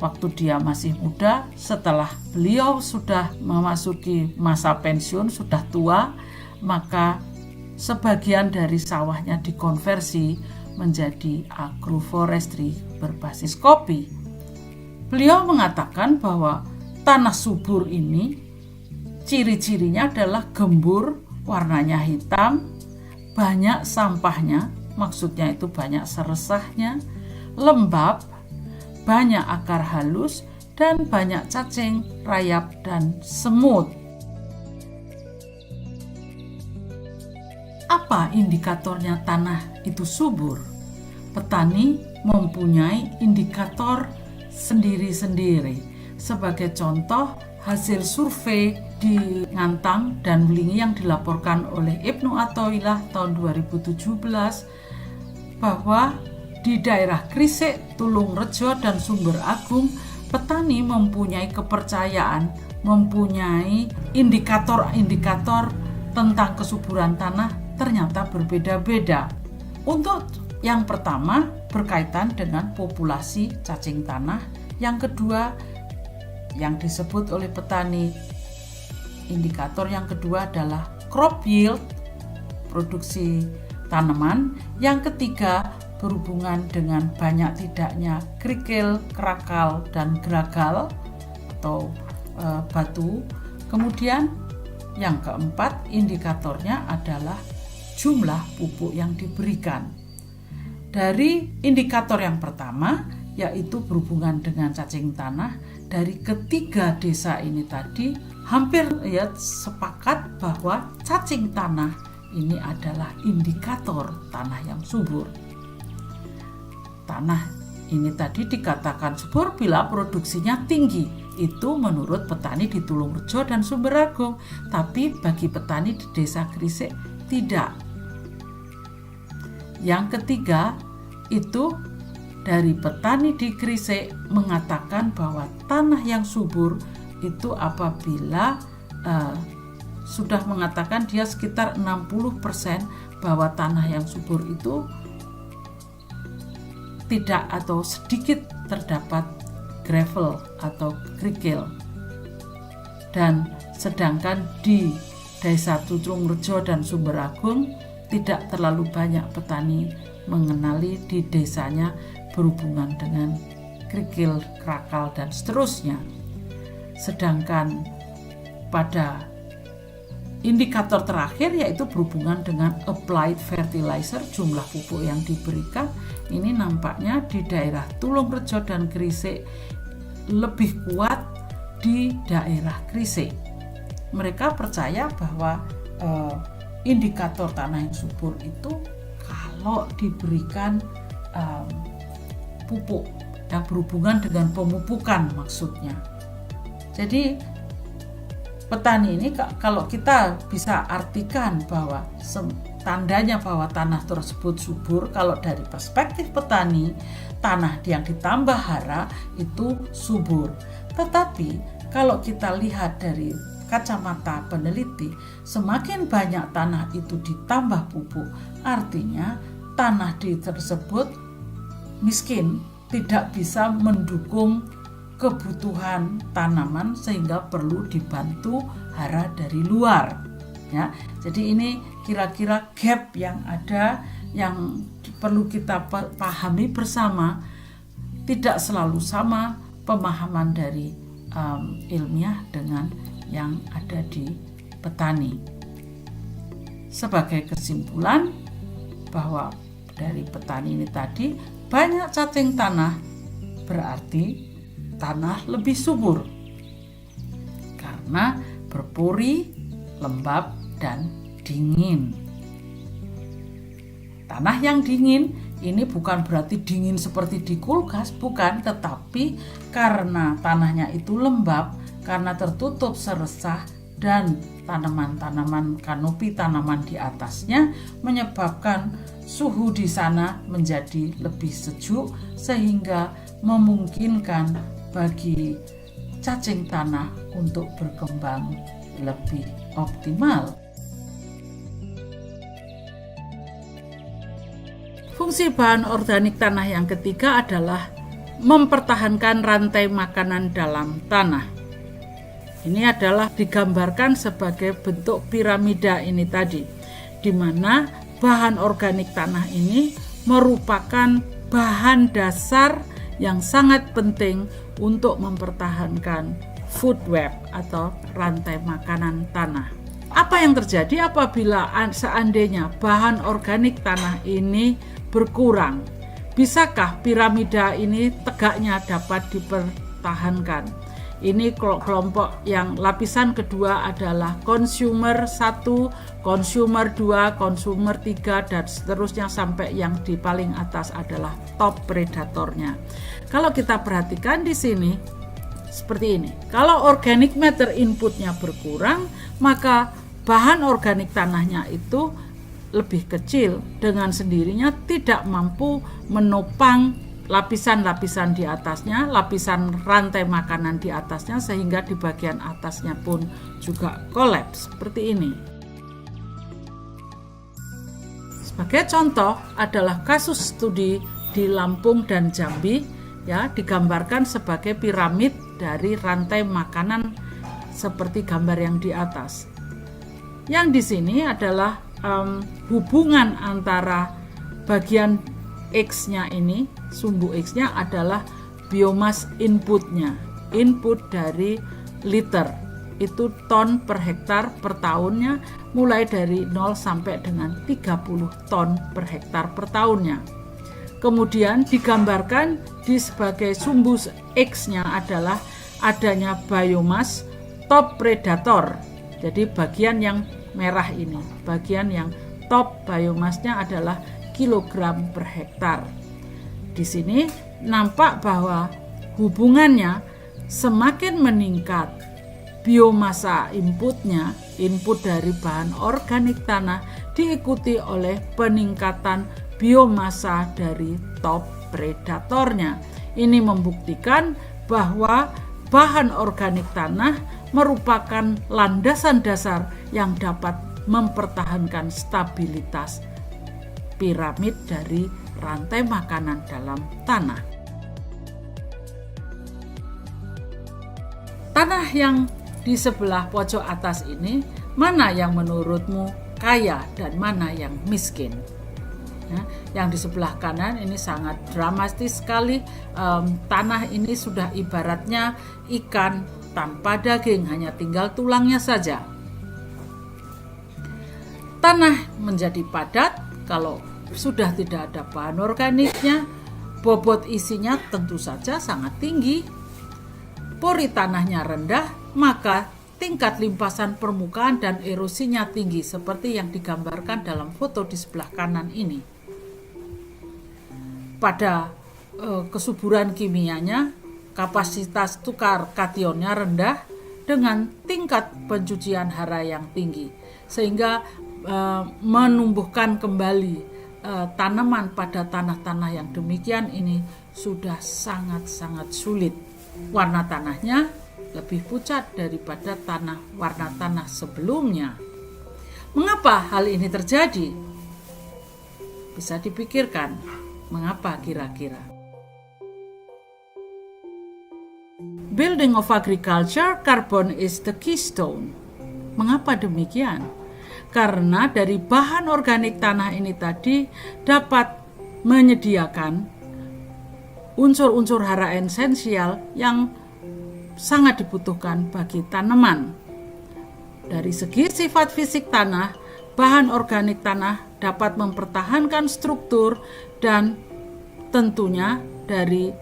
waktu dia masih muda. Setelah beliau sudah memasuki masa pensiun, sudah tua, maka sebagian dari sawahnya dikonversi menjadi agroforestry berbasis kopi. Beliau mengatakan bahwa tanah subur ini ciri-cirinya adalah gembur, warnanya hitam, banyak sampahnya, maksudnya itu banyak seresahnya, lembab, banyak akar halus, dan banyak cacing, rayap, dan semut. Apa indikatornya tanah itu subur? Petani mempunyai indikator sendiri-sendiri. Sebagai contoh, hasil survei di Ngantang dan Wlingi yang dilaporkan oleh Ibnu Athaillah tahun 2017 bahwa di daerah Grisik, Tulungrejo, dan Sumber Agung, petani mempunyai kepercayaan, mempunyai indikator-indikator tentang kesuburan tanah ternyata berbeda-beda. Untuk yang pertama berkaitan dengan populasi cacing tanah, yang kedua yang disebut oleh petani, indikator yang kedua adalah crop yield, produksi tanaman, yang ketiga berhubungan dengan banyak tidaknya kerikil, kerakal, dan geragal atau batu. Kemudian yang keempat indikatornya adalah jumlah pupuk yang diberikan. Dari indikator yang pertama yaitu berhubungan dengan cacing tanah, dari ketiga desa ini tadi hampir sepakat bahwa cacing tanah ini adalah indikator tanah yang subur. Tanah ini tadi dikatakan subur bila produksinya tinggi. Itu menurut petani di Tulungrejo dan Sumber Agung. Tapi bagi petani di desa Grisik tidak. Yang ketiga, itu dari petani di Gresik mengatakan bahwa tanah yang subur itu apabila sudah mengatakan dia sekitar 60% bahwa tanah yang subur itu tidak atau sedikit terdapat gravel atau kerikil. Dan sedangkan di Desa Tutrungrejo dan Sumberagung tidak terlalu banyak petani mengenali di desanya berhubungan dengan kerikil, krakal, dan seterusnya. Sedangkan pada indikator terakhir yaitu berhubungan dengan applied fertilizer, jumlah pupuk yang diberikan, ini nampaknya di daerah Tulungrejo dan Gresik lebih kuat di daerah Gresik. Mereka percaya bahwa indikator tanah yang subur itu kalau diberikan pupuk yang berhubungan dengan pemupukan maksudnya. Jadi petani ini kalau kita bisa artikan bahwa tandanya bahwa tanah tersebut subur, kalau dari perspektif petani, tanah yang ditambah hara itu subur. Tetapi kalau kita lihat dari kacamata peneliti, semakin banyak tanah itu ditambah pupuk, artinya tanah tersebut miskin, tidak bisa mendukung kebutuhan tanaman sehingga perlu dibantu hara dari luar. Ya, jadi ini kira-kira gap yang ada yang perlu kita pahami bersama. Tidak selalu sama pemahaman dari ilmiah dengan yang ada di petani. Sebagai kesimpulan bahwa dari petani ini tadi banyak cacing tanah berarti tanah lebih subur karena berpori, lembab, dan dingin. Tanah yang dingin ini bukan berarti dingin seperti di kulkas, bukan, tetapi karena tanahnya itu lembab, karena tertutup seresah dan tanaman-tanaman kanopi tanaman di atasnya menyebabkan suhu di sana menjadi lebih sejuk sehingga memungkinkan bagi cacing tanah untuk berkembang lebih optimal. Fungsi bahan organik tanah yang ketiga adalah mempertahankan rantai makanan dalam tanah. Ini adalah digambarkan sebagai bentuk piramida ini tadi, di mana bahan organik tanah ini merupakan bahan dasar yang sangat penting untuk mempertahankan food web atau rantai makanan tanah. Apa yang terjadi apabila seandainya bahan organik tanah ini berkurang? Bisakah piramida ini tegaknya dapat dipertahankan? Ini kelompok yang lapisan kedua adalah consumer 1, consumer 2, consumer 3, dan seterusnya sampai yang di paling atas adalah top predatornya. Kalau kita perhatikan di sini seperti ini. Kalau organic matter inputnya berkurang, maka bahan organik tanahnya itu lebih kecil, dengan sendirinya tidak mampu menopang lapisan-lapisan di atasnya, lapisan rantai makanan di atasnya, sehingga di bagian atasnya pun juga kolaps seperti ini. Sebagai contoh adalah kasus studi di Lampung dan Jambi, ya, digambarkan sebagai piramid dari rantai makanan seperti gambar yang di atas. Yang di sini adalah hubungan antara bagian X-nya ini, sumbu X-nya adalah biomas inputnya. Input dari liter, itu ton per hektar per tahunnya, mulai dari 0 sampai dengan 30 ton per hektar per tahunnya. Kemudian digambarkan di sebagai sumbu X-nya adalah adanya biomas top predator. Jadi bagian yang merah ini, bagian yang top biomasnya adalah kilogram per hektar. Di sini nampak bahwa hubungannya semakin meningkat biomasa inputnya, input dari bahan organik tanah, diikuti oleh peningkatan biomasa dari top predatornya. Ini membuktikan bahwa bahan organik tanah merupakan landasan dasar yang dapat mempertahankan stabilitas piramid dari rantai makanan dalam tanah. Tanah yang di sebelah pojok atas ini, mana yang menurutmu kaya dan mana yang miskin? Yang di sebelah kanan ini sangat dramatis sekali. Tanah ini sudah ibaratnya ikan tanpa daging, hanya tinggal tulangnya saja. Tanah menjadi padat kalau sudah tidak ada bahan organiknya. Bobot isinya tentu saja sangat tinggi. Pori tanahnya rendah, maka tingkat limpasan permukaan dan erosinya tinggi seperti yang digambarkan dalam foto di sebelah kanan ini. Pada kesuburan kimianya, kapasitas tukar kationnya rendah dengan tingkat pencucian hara yang tinggi, sehingga menumbuhkan kembali tanaman pada tanah-tanah yang demikian ini sudah sangat-sangat sulit. Warna tanahnya lebih pucat daripada warna tanah sebelumnya. Mengapa hal ini terjadi? Bisa dipikirkan. Mengapa kira-kira? Building of agriculture, carbon is the keystone. Mengapa demikian? Karena dari bahan organik tanah ini tadi dapat menyediakan unsur-unsur hara esensial yang sangat dibutuhkan bagi tanaman. Dari segi sifat fisik tanah, bahan organik tanah dapat mempertahankan struktur dan tentunya dari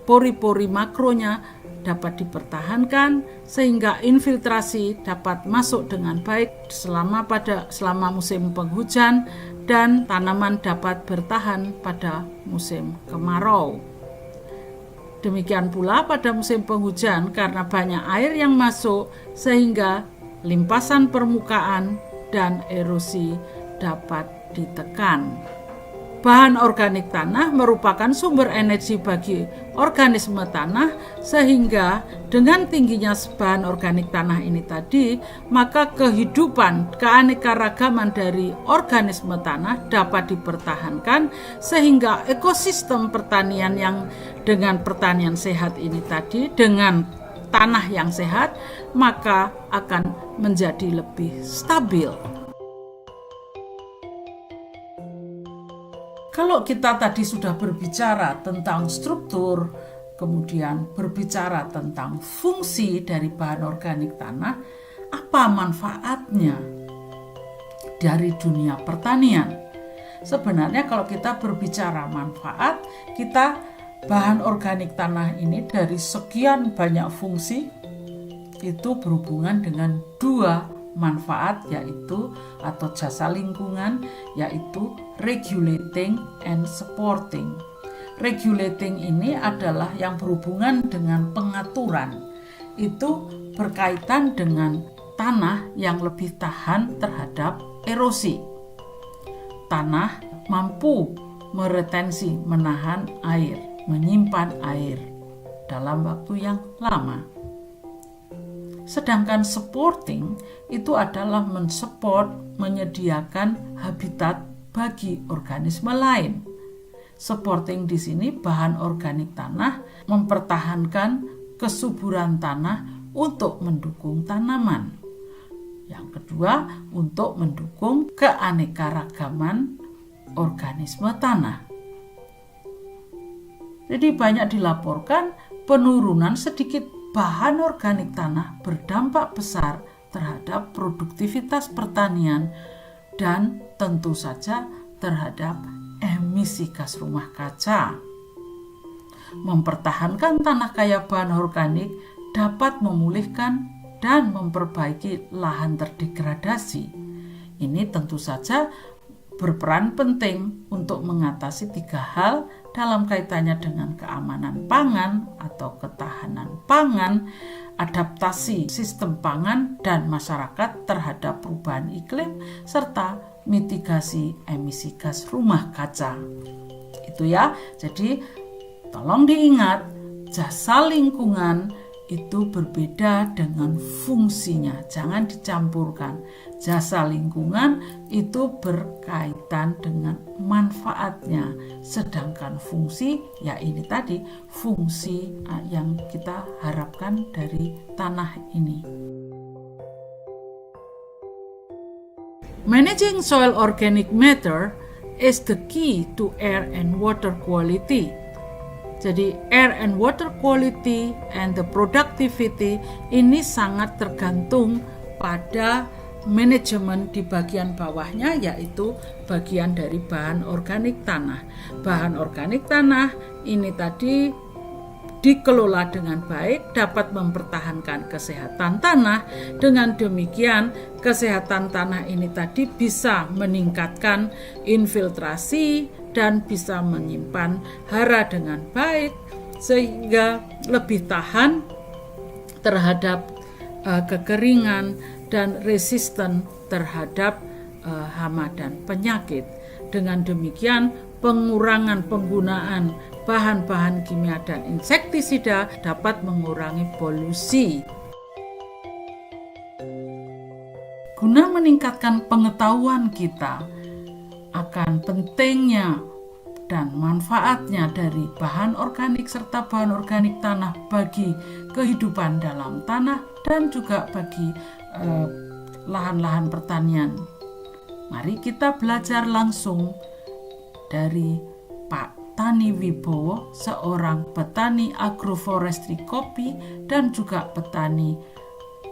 pori-pori makronya dapat dipertahankan sehingga infiltrasi dapat masuk dengan baik selama musim penghujan dan tanaman dapat bertahan pada musim kemarau. Demikian pula pada musim penghujan karena banyak air yang masuk sehingga limpasan permukaan dan erosi dapat ditekan. Bahan organik tanah merupakan sumber energi bagi organisme tanah, sehingga dengan tingginya bahan organik tanah ini tadi, maka kehidupan keanekaragaman dari organisme tanah dapat dipertahankan, sehingga ekosistem pertanian yang dengan pertanian sehat ini tadi, dengan tanah yang sehat, maka akan menjadi lebih stabil. Kalau kita tadi sudah berbicara tentang struktur, kemudian berbicara tentang fungsi dari bahan organik tanah, apa manfaatnya dari dunia pertanian? Sebenarnya kalau kita berbicara manfaat, bahan organik tanah ini dari sekian banyak fungsi itu berhubungan dengan dua manfaat, yaitu atau jasa lingkungan, yaitu regulating and supporting. Regulating ini adalah yang berhubungan dengan pengaturan. Itu berkaitan dengan tanah yang lebih tahan terhadap erosi. Tanah mampu meretensi, menahan air, menyimpan air dalam waktu yang lama. Sedangkan supporting itu adalah mensupport, menyediakan habitat bagi organisme lain. Supporting di sini bahan organik tanah mempertahankan kesuburan tanah untuk mendukung tanaman. Yang kedua, untuk mendukung keanekaragaman organisme tanah. Jadi banyak dilaporkan penurunan sedikit bahan organik tanah berdampak besar terhadap produktivitas pertanian dan tentu saja terhadap emisi gas rumah kaca. Mempertahankan tanah kaya bahan organik dapat memulihkan dan memperbaiki lahan terdegradasi. Ini tentu saja berperan penting untuk mengatasi 3 hal dalam kaitannya dengan keamanan pangan atau ketahanan pangan, adaptasi sistem pangan dan masyarakat terhadap perubahan iklim, serta mitigasi emisi gas rumah kaca. Itu ya. Jadi tolong diingat, jasa lingkungan itu berbeda dengan fungsinya. Jangan dicampurkan. Jasa lingkungan itu berkaitan dengan manfaatnya. Sedangkan fungsi, ya ini tadi, fungsi yang kita harapkan dari tanah ini. Managing soil organic matter is the key to air and water quality. Jadi air and water quality and the productivity ini sangat tergantung pada manajemen di bagian bawahnya, yaitu bagian dari bahan organik tanah. Bahan organik tanah ini tadi dikelola dengan baik dapat mempertahankan kesehatan tanah. Dengan demikian kesehatan tanah ini tadi bisa meningkatkan infiltrasi dan bisa menyimpan hara dengan baik sehingga lebih tahan terhadap kekeringan dan resisten terhadap hama dan penyakit. Dengan demikian pengurangan penggunaan bahan-bahan kimia dan insektisida dapat mengurangi polusi. Guna meningkatkan pengetahuan kita akan pentingnya dan manfaatnya dari bahan organik serta bahan organik tanah bagi kehidupan dalam tanah dan juga bagi lahan-lahan pertanian. Mari kita belajar langsung dari Pak Tani Wibowo, seorang petani agroforestry kopi dan juga petani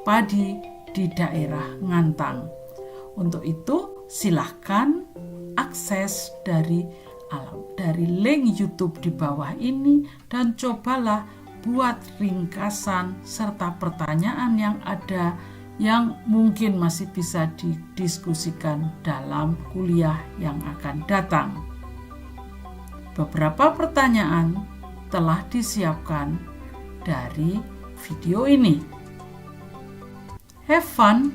padi di daerah Ngantang. Untuk itu silahkan akses dari link YouTube di bawah ini dan cobalah buat ringkasan serta pertanyaan yang ada yang mungkin masih bisa didiskusikan dalam kuliah yang akan datang. Beberapa pertanyaan telah disiapkan dari video ini. Have fun!